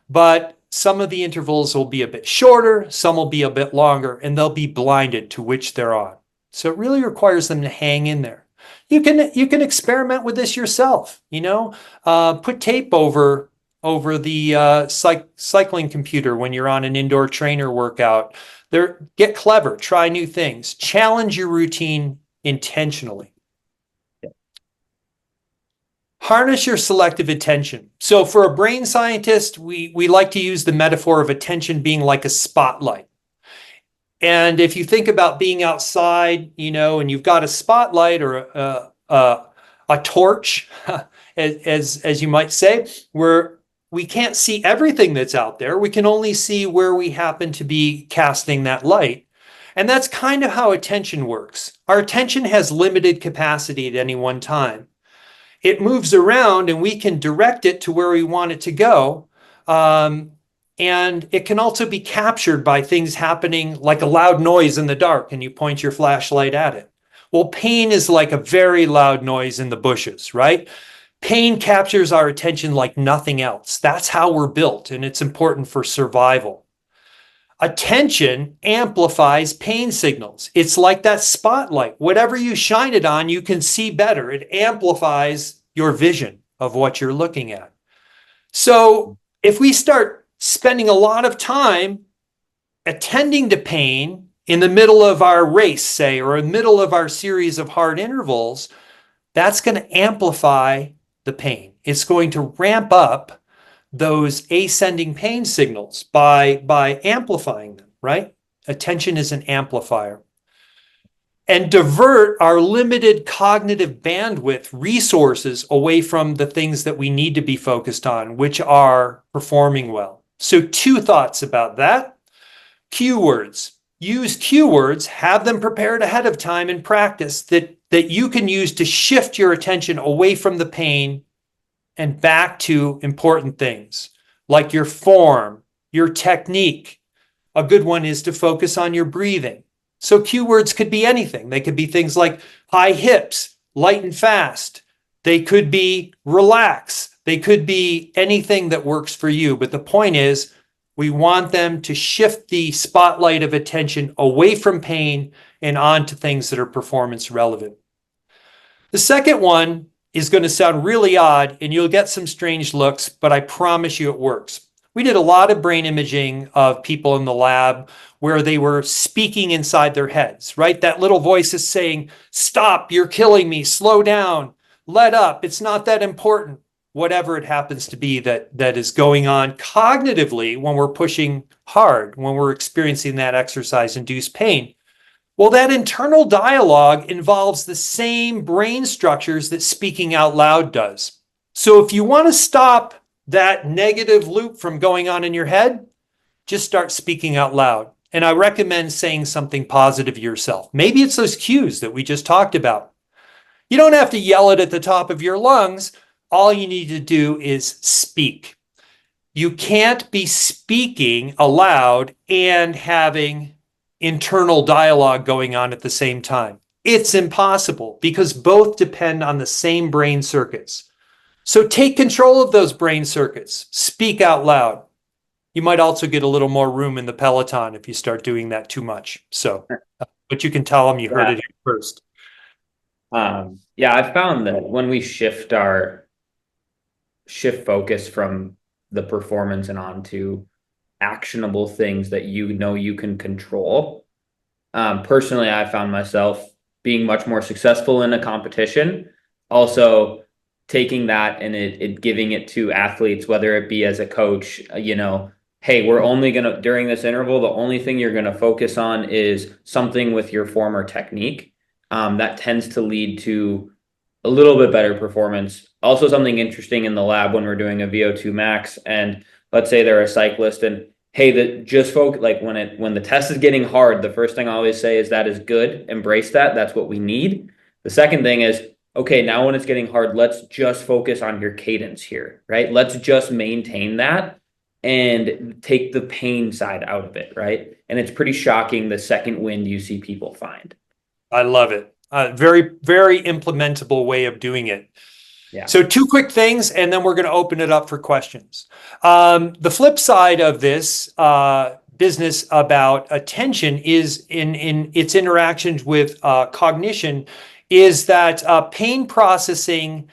but some of the intervals will be a bit shorter, some will be a bit longer, and they'll be blinded to which they're on. So it really requires them to hang in there. You can experiment with this yourself, put tape over the cycling computer when you're on an indoor trainer workout. Get clever, try new things, challenge your routine intentionally. Harness your selective attention. So for a brain scientist, we like to use the metaphor of attention being like a spotlight. And if you think about being outside, and you've got a spotlight or a torch, as you might say, where we can't see everything that's out there. We can only see where we happen to be casting that light. And that's kind of how attention works. Our attention has limited capacity at any one time. It moves around and we can direct it to where we want it to go. And it can also be captured by things happening like a loud noise in the dark and you point your flashlight at it. Well, pain is like a very loud noise in the bushes, right? Pain captures our attention like nothing else. That's how we're built, and it's important for survival. Attention amplifies pain signals. It's like that spotlight. Whatever you shine it on, you can see better. It amplifies your vision of what you're looking at. So if we start spending a lot of time attending to pain in the middle of our race, say, or in the middle of our series of hard intervals, that's going to amplify the pain. It's going to ramp up those ascending pain signals by amplifying them, right? Attention is an amplifier. And divert our limited cognitive bandwidth resources away from the things that we need to be focused on, which are performing well. So 2 thoughts about that. Cue words. Use cue words, have them prepared ahead of time in practice that that you can use to shift your attention away from the pain and back to important things like your form, your technique. A good one is to focus on your breathing. So cue words could be anything. They could be things like high hips, light and fast. They could be relax. They could be anything that works for you. But the point is, we want them to shift the spotlight of attention away from pain and onto things that are performance relevant. The second one is going to sound really odd and you'll get some strange looks, but I promise you it works. We did a lot of brain imaging of people in the lab where they were speaking inside their heads, right? That little voice is saying, stop, you're killing me, slow down, let up, it's not that important. Whatever it happens to be that is going on cognitively when we're pushing hard, when we're experiencing that exercise-induced pain. Well, that internal dialogue involves the same brain structures that speaking out loud does. So if you want to stop that negative loop from going on in your head, just start speaking out loud. And I recommend saying something positive to yourself. Maybe it's those cues that we just talked about. You don't have to yell it at the top of your lungs. All you need to do is speak. You can't be speaking aloud and having internal dialogue going on at the same time. It's impossible because both depend on the same brain circuits. So take control of those brain circuits. Speak out loud. You might also get a little more room in the Peloton if you start doing that too much. So, but you can tell them you heard it here first. Yeah, I found that when we shift focus from the performance and onto actionable things that you know you can control. Personally, I found myself being much more successful in a competition. Also, taking that and it giving it to athletes, whether it be as a coach, hey, we're only gonna during this interval, the only thing you're gonna focus on is something with your form or technique. That tends to lead to a little bit better performance. Also, something interesting in the lab when we're doing a VO2 max, and let's say they're a cyclist, and hey, that just focus, like when the test is getting hard, the first thing I always say is that is good. Embrace that. That's what we need. The second thing is, okay, now when it's getting hard, let's just focus on your cadence here, right? Let's just maintain that and take the pain side out of it, right? And it's pretty shocking the second wind you see people find. I love it. Very, very implementable way of doing it. Yeah. So 2 quick things, and then we're going to open it up for questions. The flip side of this business about attention is in its interactions with cognition is that pain processing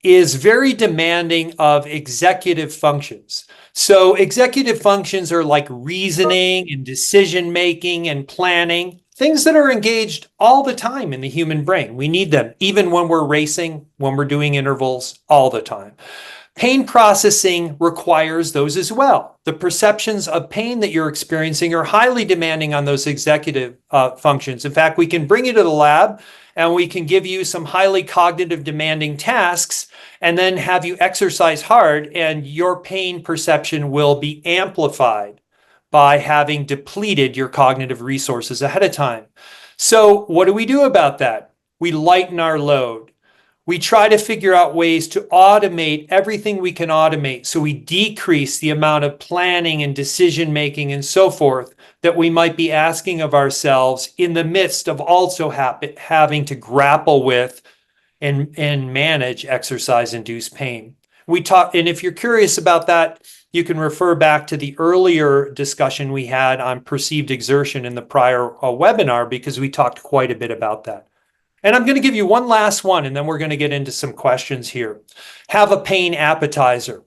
is very demanding of executive functions. So executive functions are like reasoning and decision-making and planning, things that are engaged all the time in the human brain. We need them, even when we're racing, when we're doing intervals, all the time. Pain processing requires those as well. The perceptions of pain that you're experiencing are highly demanding on those executive functions. In fact, we can bring you to the lab and we can give you some highly cognitive demanding tasks and then have you exercise hard, and your pain perception will be amplified by having depleted your cognitive resources ahead of time. So what do we do about that? We lighten our load. We try to figure out ways to automate everything we can automate, so we decrease the amount of planning and decision-making and so forth that we might be asking of ourselves in the midst of also having to grapple with and manage exercise-induced pain. And if you're curious about that, you can refer back to the earlier discussion we had on perceived exertion in the prior webinar, because we talked quite a bit about that. And I'm going to give you one last one, and then we're going to get into some questions here. Have a pain appetizer.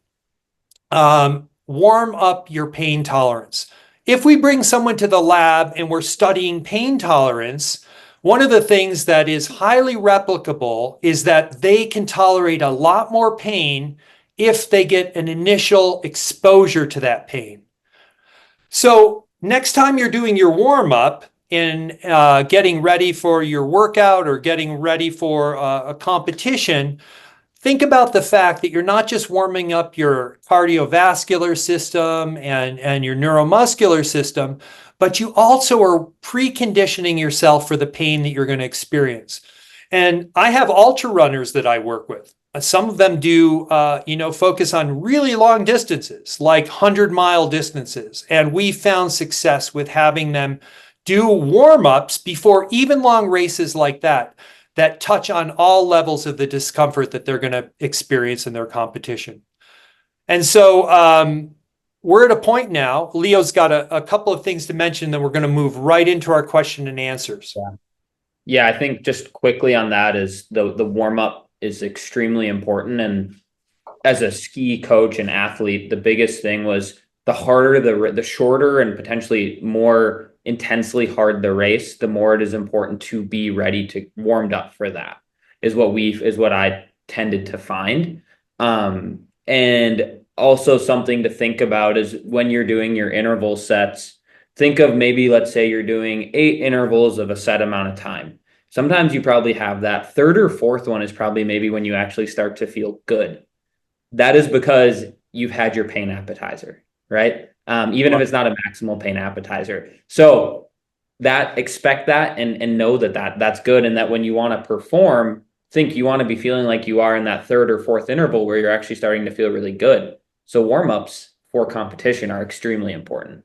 Warm up your pain tolerance. If we bring someone to the lab and we're studying pain tolerance, one of the things that is highly replicable is that they can tolerate a lot more pain if they get an initial exposure to that pain. So next time you're doing your warm-up in getting ready for your workout or getting ready for a competition, think about the fact that you're not just warming up your cardiovascular system and your neuromuscular system, but you also are preconditioning yourself for the pain that you're going to experience. And I have ultra runners that I work with. Some of them do, focus on really long distances, like 100-mile distances. And we found success with having them do warm-ups before even long races like that touch on all levels of the discomfort that they're going to experience in their competition. And so we're at a point now. Leo's got a couple of things to mention, then we're going to move right into our question and answers. Yeah, I think just quickly on that is the warm up is extremely important. And as a ski coach and athlete, the biggest thing was the harder the shorter and potentially more intensely hard the race, the more it is important to be ready to warmed up for that. Is what I tended to find. And also something to think about is when you're doing your interval sets, think of maybe, let's say you're doing 8 intervals of a set amount of time. Sometimes you probably have that third or fourth one is probably maybe when you actually start to feel good. That is because you've had your pain appetizer, right? Even if it's not a maximal pain appetizer. So that expect that and know that's good. And that when you want to perform, think you want to be feeling like you are in that third or fourth interval where you're actually starting to feel really good. So warm-ups for competition are extremely important.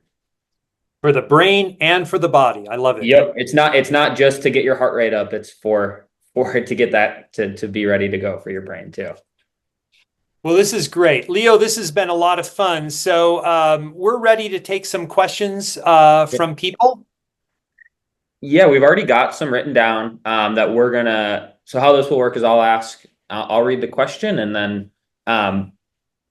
For the brain and for the body. I love it. Yep. It's not just to get your heart rate up, it's for it to get that to be ready to go for your brain too. Well, this is great. Leo, this has been a lot of fun. So we're ready to take some questions from people. Yeah, we've already got some written down that we're gonna. So how this will work is I'll read the question and then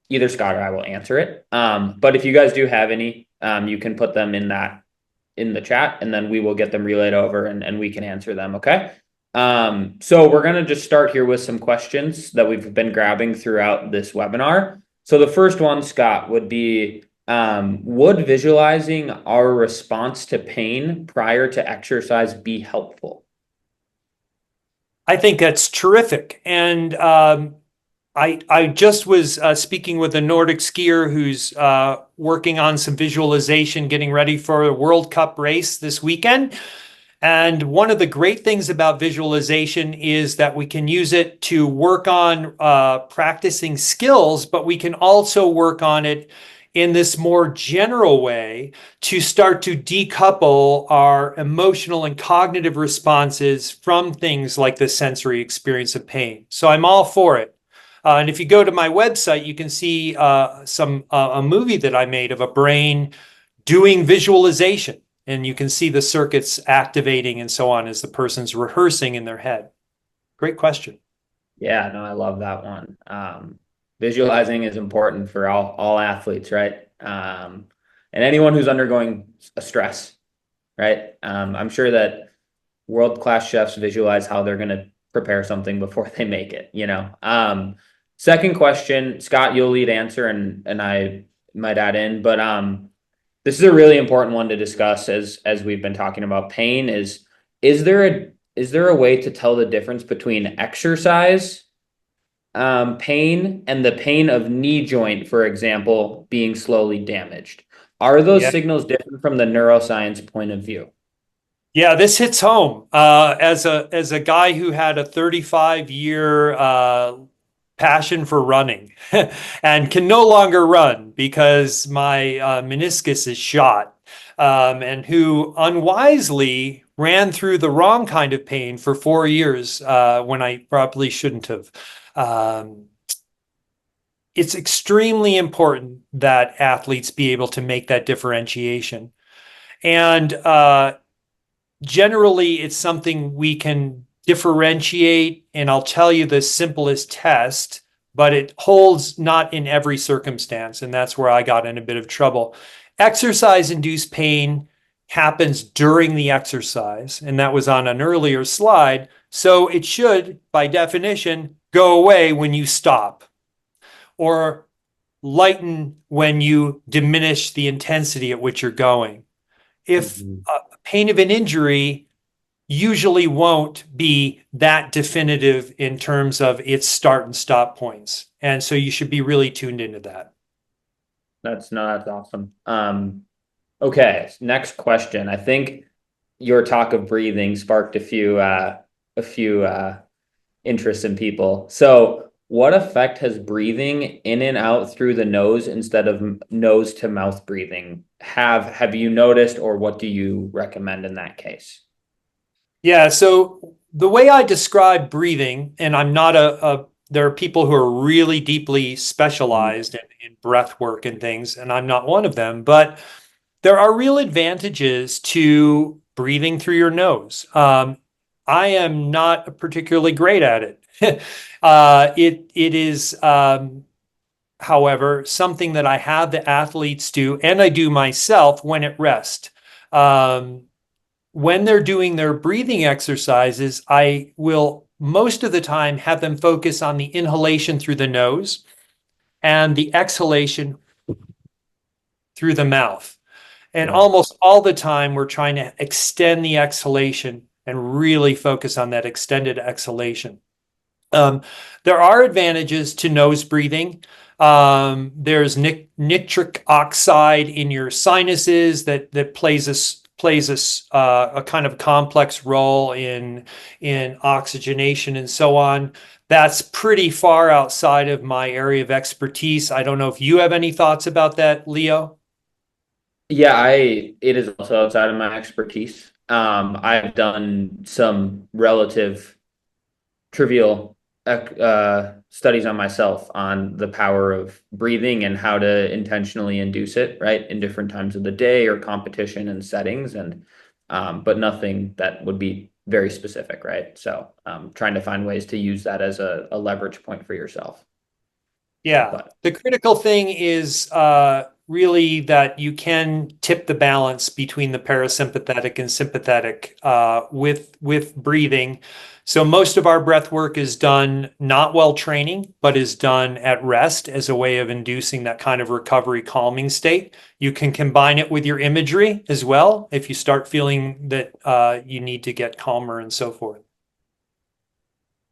either Scott or I will answer it. But if you guys do have any, you can put them in the chat and then we will get them relayed over and we can answer them. Okay. So we're going to just start here with some questions that we've been grabbing throughout this webinar. So the first one, Scott, would be, would visualizing our response to pain prior to exercise be helpful? I think that's terrific. And I just was speaking with a Nordic skier who's working on some visualization, getting ready for a World Cup race this weekend. And one of the great things about visualization is that we can use it to work on practicing skills, but we can also work on it in this more general way to start to decouple our emotional and cognitive responses from things like the sensory experience of pain. So I'm all for it. And if you go to my website, you can see a movie that I made of a brain doing visualization. And you can see the circuits activating and so on as the person's rehearsing in their head. Great question. Yeah, no, I love that one. Visualizing is important for all athletes, right? And anyone who's undergoing a stress, right? I'm sure that world-class chefs visualize how they're going to prepare something before they make it, you know? Second question, Scott, you'll lead answer and I might add in, but this is a really important one to discuss as we've been talking about pain is there a way to tell the difference between exercise pain and the pain of knee joint, for example, being slowly damaged? Are those signals different from the neuroscience point of view? Yeah, this hits home. As a guy who had a 35-year passion for running and can no longer run because my meniscus is shot, and who unwisely ran through the wrong kind of pain for 4 years when I probably shouldn't have. It's extremely important that athletes be able to make that differentiation. And generally, it's something we can differentiate, and I'll tell you the simplest test, but it holds not in every circumstance, and that's where I got in a bit of trouble. Exercise-induced pain happens during the exercise, and that was on an earlier slide, so it should, by definition, go away when you stop, or lighten when you diminish the intensity at which you're going. If pain of an injury usually won't be that definitive in terms of its start and stop points. And so you should be really tuned into that. That's awesome. Okay, next question. I think your talk of breathing sparked a few a few interests in people. So, what effect has breathing in and out through the nose instead of nose to mouth breathing have you noticed, or what do you recommend in that case? Yeah, so the way I describe breathing, and I'm not there are people who are really deeply specialized in breath work and things, and I'm not one of them, but there are real advantages to breathing through your nose. I am not particularly great at it. It is, however, something that I have the athletes do, and I do myself when at rest. Um, when they're doing their breathing exercises, I will most of the time have them focus on the inhalation through the nose and the exhalation through the mouth. And Yeah. almost all the time, we're trying to extend the exhalation and really focus on that extended exhalation. Um, there are advantages to nose breathing. There's nitric oxide in your sinuses that plays a kind of complex role in oxygenation and so on. That's pretty far outside of my area of expertise. I don't know if you have any thoughts about that, Leo. Yeah, it is also outside of my expertise. I've done some relative trivial studies on myself on the power of breathing and how to intentionally induce it, right, in different times of the day or competition and settings, and but nothing that would be very specific, right? So trying to find ways to use that as a leverage point for yourself. Yeah. But The critical thing is really that you can tip the balance between the parasympathetic and sympathetic with breathing. So most of our breath work is done not while training, but is done at rest as a way of inducing that kind of recovery calming state. You can combine it with your imagery as well if you start feeling that you need to get calmer and so forth.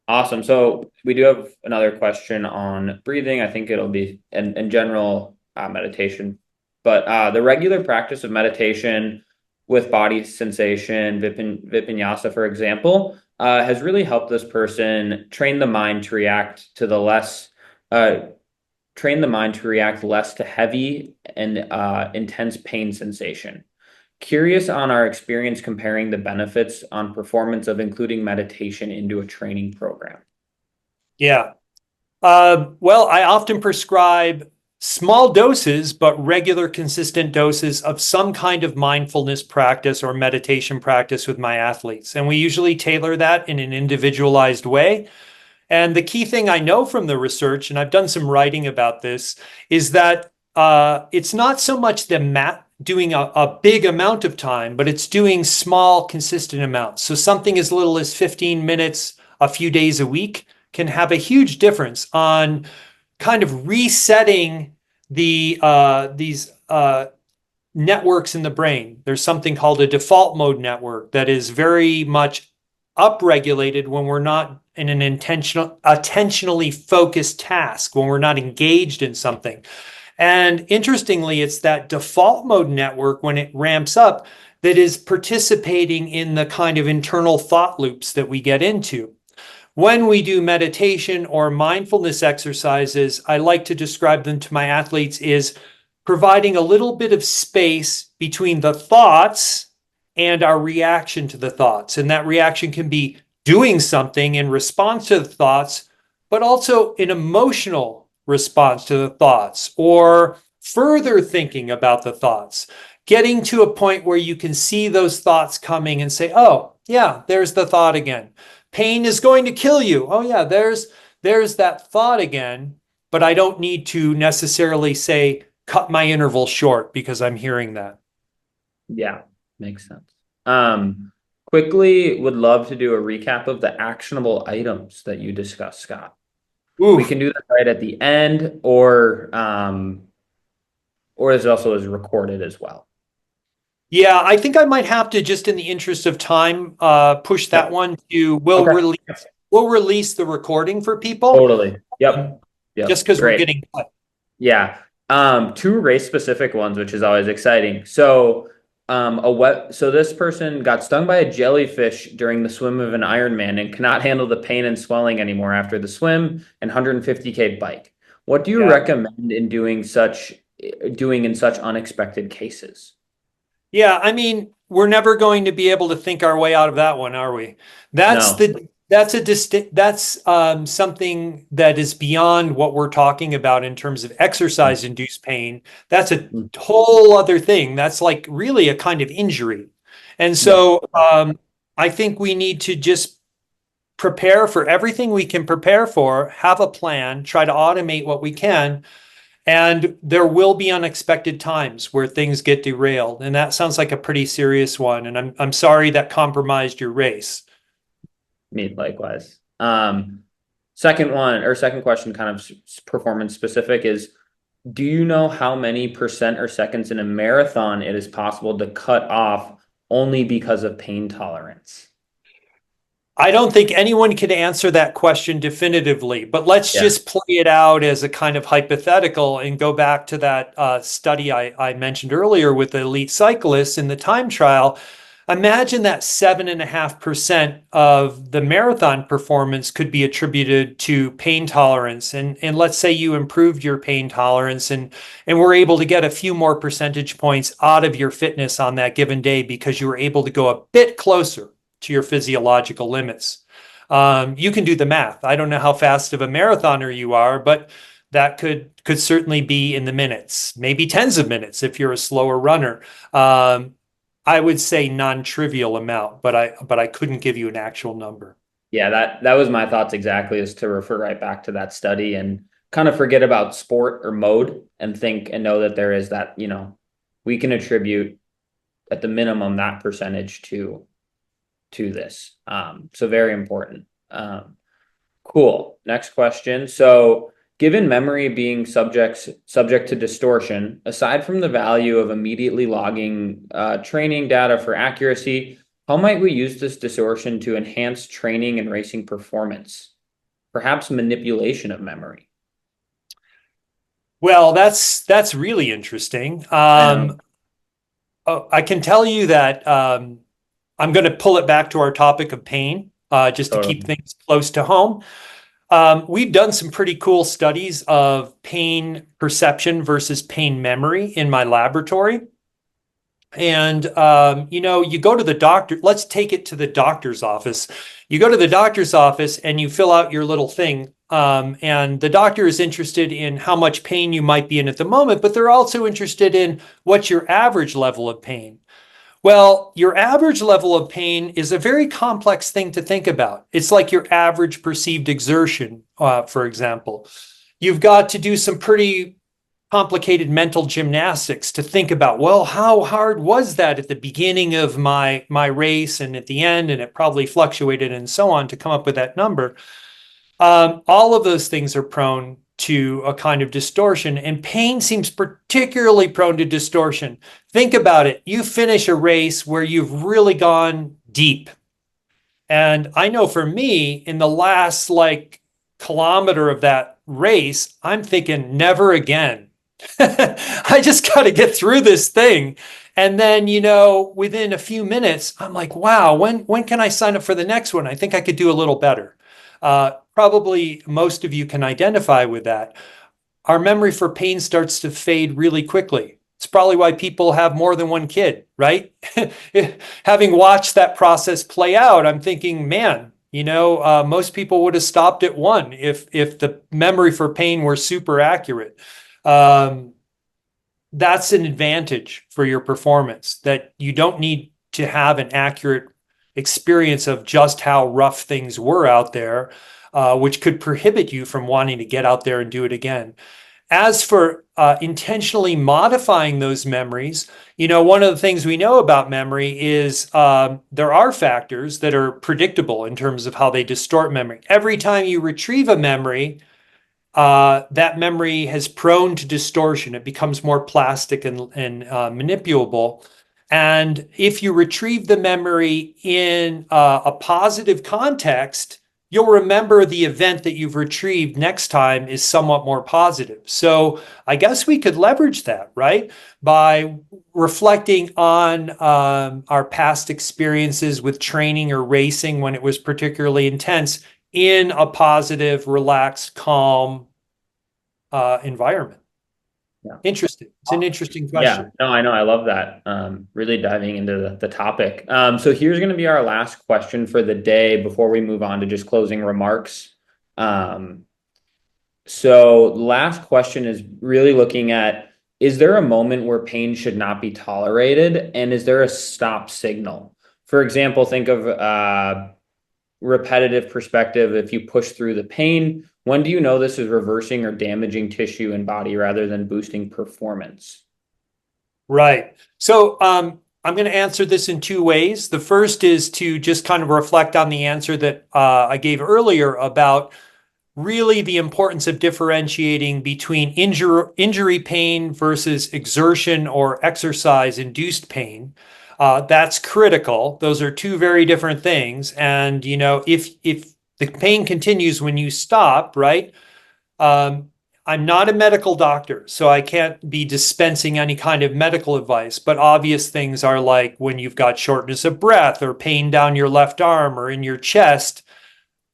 awesome. So we do have another question on breathing. I think it'll be in general meditation, but the regular practice of meditation with body sensation, vipassana, for example, has really helped this person train the mind to react to the less, uh, train the mind to react less to heavy and intense pain sensation. Curious on our experience comparing the benefits on performance of including meditation into a training program. Yeah. Well, I often prescribe small doses, but regular, consistent doses of some kind of mindfulness practice or meditation practice with my athletes. And we usually tailor that in an individualized way. And the key thing I know from the research, and I've done some writing about this, is that it's not so much doing a big amount of time, but it's doing small, consistent amounts. So something as little as 15 minutes a few days a week can have a huge difference on kind of resetting these networks in the brain. There's something called a default mode network that is very much upregulated when we're not in an attentionally focused task, when we're not engaged in something. And interestingly, it's that default mode network when it ramps up that is participating in the kind of internal thought loops that we get into. When we do meditation or mindfulness exercises, I like to describe them to my athletes is providing a little bit of space between the thoughts and our reaction to the thoughts. And that reaction can be doing something in response to the thoughts, but also an emotional response to the thoughts or further thinking about the thoughts, getting to a point where you can see those thoughts coming and say, oh, yeah, there's the thought again. Pain is going to kill you. Oh, yeah, there's that thought again, but I don't need to necessarily say, cut my interval short because I'm hearing that. Yeah, makes sense. Quickly would love to do a recap of the actionable items that you discussed, Scott. We Oof. can do that right at the end, or as also is recorded as well. Yeah, I think I might have to just in the interest of time, push that Yep. one to Okay. we'll release the recording for people Totally. um, Yep. just Yep. because we're Great. getting cut. Yeah. Two race specific ones, which is always exciting. So So this person got stung by a jellyfish during the swim of an Ironman and cannot handle the pain and swelling anymore after the swim and 150K bike. What do you Yeah. recommend in doing in such unexpected cases? Yeah, I mean, we're never going to be able to think our way out of that one, are we? That's No. the that's a distinct that's something that is beyond what we're talking about in terms of exercise induced pain. That's a Mm. whole other thing. That's like really a kind of injury. And Yeah. so I think we need to just prepare for everything we can prepare for, have a plan, try to automate what we can, and there will be unexpected times where things get derailed. And that sounds like a pretty serious one. And I'm sorry that compromised your race. Me likewise. Second question, kind of performance specific is, do you know how many percent or seconds in a marathon it is possible to cut off only because of pain tolerance? I don't think anyone can answer that question definitively, but let's Yeah. just play it out as a kind of hypothetical and go back to that study I mentioned earlier with the elite cyclists in the time trial. Imagine that 7.5% of the marathon performance could be attributed to pain tolerance. And let's say you improved your pain tolerance and were able to get a few more percentage points out of your fitness on that given day because you were able to go a bit closer to your physiological limits. You can do the math. I don't know how fast of a marathoner you are, but that could certainly be in the minutes, maybe tens of minutes if you're a slower runner. I would say non-trivial amount, but I couldn't give you an actual number. Yeah, that was my thoughts exactly, is to refer right back to that study and kind of forget about sport or mode and think and know that there is that, we can attribute at the minimum that percentage to this. So very important. Cool. Next question. So, given memory being subject to distortion, aside from the value of immediately logging training data for accuracy, how might we use this distortion to enhance training and racing performance? Perhaps manipulation of memory. Well, that's really interesting. I know. Oh, I can tell you that I'm going to pull it back to our topic of pain, just to keep Totally. things close to home. We've done some pretty cool studies of pain perception versus pain memory in my laboratory. And, you go to the doctor, let's take it to the doctor's office. You go to the doctor's office and you fill out your little thing. And the doctor is interested in how much pain you might be in at the moment, but they're also interested in what's your average level of pain. Well, your average level of pain is a very complex thing to think about. It's like your average perceived exertion, for example. You've got to do some pretty complicated mental gymnastics to think about, well, how hard was that at the beginning of my race and at the end, and it probably fluctuated and so on to come up with that number. All of those things are prone to a kind of distortion, and pain seems particularly prone to distortion. Think about it. You finish a race where you've really gone deep. And I know for me, in the last kilometer of that race, I'm thinking, never again. I just got to get through this thing. And then, within a few minutes, I'm like, wow, when can I sign up for the next one? I think I could do a little better. Probably most of you can identify with that. Our memory for pain starts to fade really quickly. It's probably why people have more than one kid, right? Having watched that process play out, I'm thinking, man, most people would have stopped at one if the memory for pain were super accurate. That's an advantage for your performance, that you don't need to have an accurate experience of just how rough things were out there, which could prohibit you from wanting to get out there and do it again. As for intentionally modifying those memories, one of the things we know about memory is there are factors that are predictable in terms of how they distort memory. Every time you retrieve a memory, that memory is prone to distortion. It becomes more plastic and manipulable. And if you retrieve the memory in a positive context, you'll remember the event that you've retrieved next time is somewhat more positive. So I guess we could leverage that, right? By reflecting on our past experiences with training or racing when it was particularly intense in a positive, relaxed, calm environment. Yeah. Interesting. It's an interesting Yeah, question. no, I know. I love that. Really diving into the topic. So here's going to be our last question for the day before we move on to just closing remarks. Um, so the last question is really looking at, is there a moment where pain should not be tolerated? And is there a stop signal? For example, think of repetitive perspective. If you push through the pain, when do you know this is reversing or damaging tissue and body rather than boosting performance? Right. So I'm going to answer this in two ways. The first is to just kind of reflect on the answer that I gave earlier about really the importance of differentiating between injury pain versus exertion or exercise induced pain. That's critical. Those are two very different things. And, you know, if the pain continues when you stop, right? Um, I'm not a medical doctor, so I can't be dispensing any kind of medical advice. But obvious things are like when you've got shortness of breath or pain down your left arm or in your chest,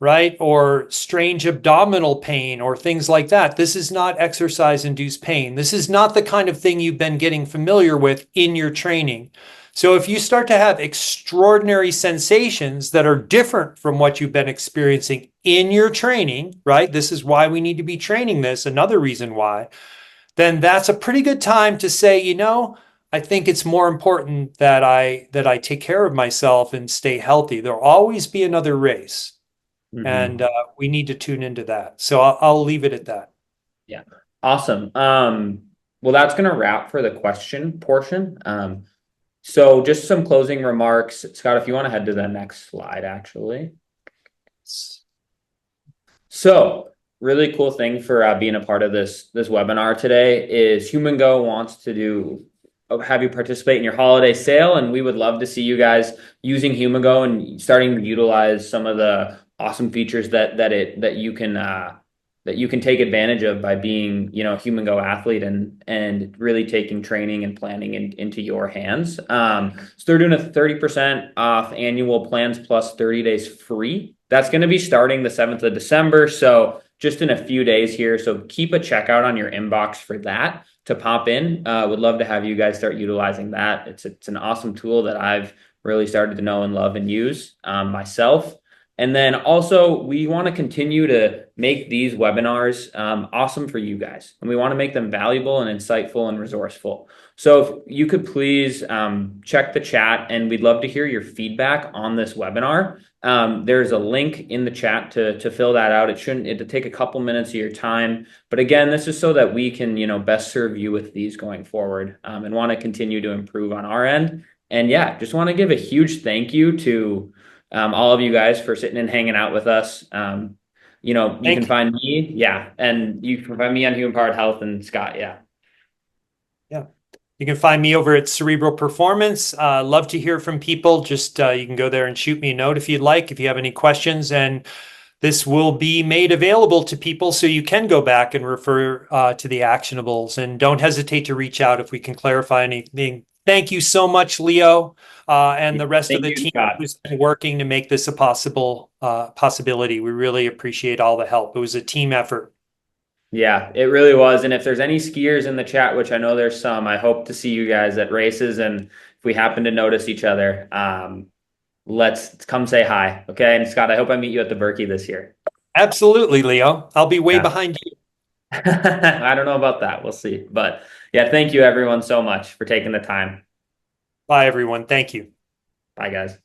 right? Or strange abdominal pain or things like that. This is not exercise induced pain. This is not the kind of thing you've been getting familiar with in your training. So if you start to have extraordinary sensations that are different from what you've been experiencing in your training, right? This is why we need to be training this, another reason why, then that's a pretty good time to say, you know, I think it's more important that I take care of myself and stay healthy. There'll always be another race. And Mhm. we need to tune into that. So I'll leave it at that. Yeah. Awesome. Well, that's going to wrap for the question portion. So just some closing remarks. Scott, if you want to head to the next slide, actually. So really cool thing for being a part of this webinar today is Humango wants to have you participate in your holiday sale, and we would love to see you guys using Humango and starting to utilize some of the awesome features that you can take advantage of by being, you know, a Humango athlete and really taking training and planning into your hands. So they're doing a 30% off annual plans plus 30 days free. That's going to be starting the 7th of December. So just in a few days here. So keep a checkout on your inbox for that to pop in. Would love to have you guys start utilizing that. It's an awesome tool that I've really started to know and love and use myself. And then also, we want to continue to make these webinars awesome for you guys. And we want to make them valuable and insightful and resourceful. So if you could please check the chat, and we'd love to hear your feedback on this webinar. There's a link in the chat to fill that out. It'll take a couple minutes of your time. But again, this is so that we can, you know, best serve you with these going forward and want to continue to improve on our end. And yeah, just want to give a huge thank you to all of you guys for sitting and hanging out with us. You know, you can Thank you. find me, yeah, and you can find me on Human Powered Health and Scott, yeah. Yeah. You can find me over at Cerebral Performance. Love to hear from people. Just you can go there and shoot me a note if you'd like, if you have any questions. And this will be made available to people so you can go back and refer to the actionables. And don't hesitate to reach out if we can clarify anything. Thank you so much, Leo, and the rest of Thank the you, team Scott. who's been working to make this a possibility. We really appreciate all the help. It was a team effort. Yeah, it really was. And if there's any skiers in the chat, which I know there's some, I hope to see you guys at races. And if we happen to notice each other, let's come say hi. Okay. And Scott, I hope I meet you at the Berkey this year. Absolutely, Leo. I'll be way Yeah. behind you. I don't know about that. We'll see. But yeah, thank you everyone so much for taking the time. Bye, everyone. Thank you. Bye, guys.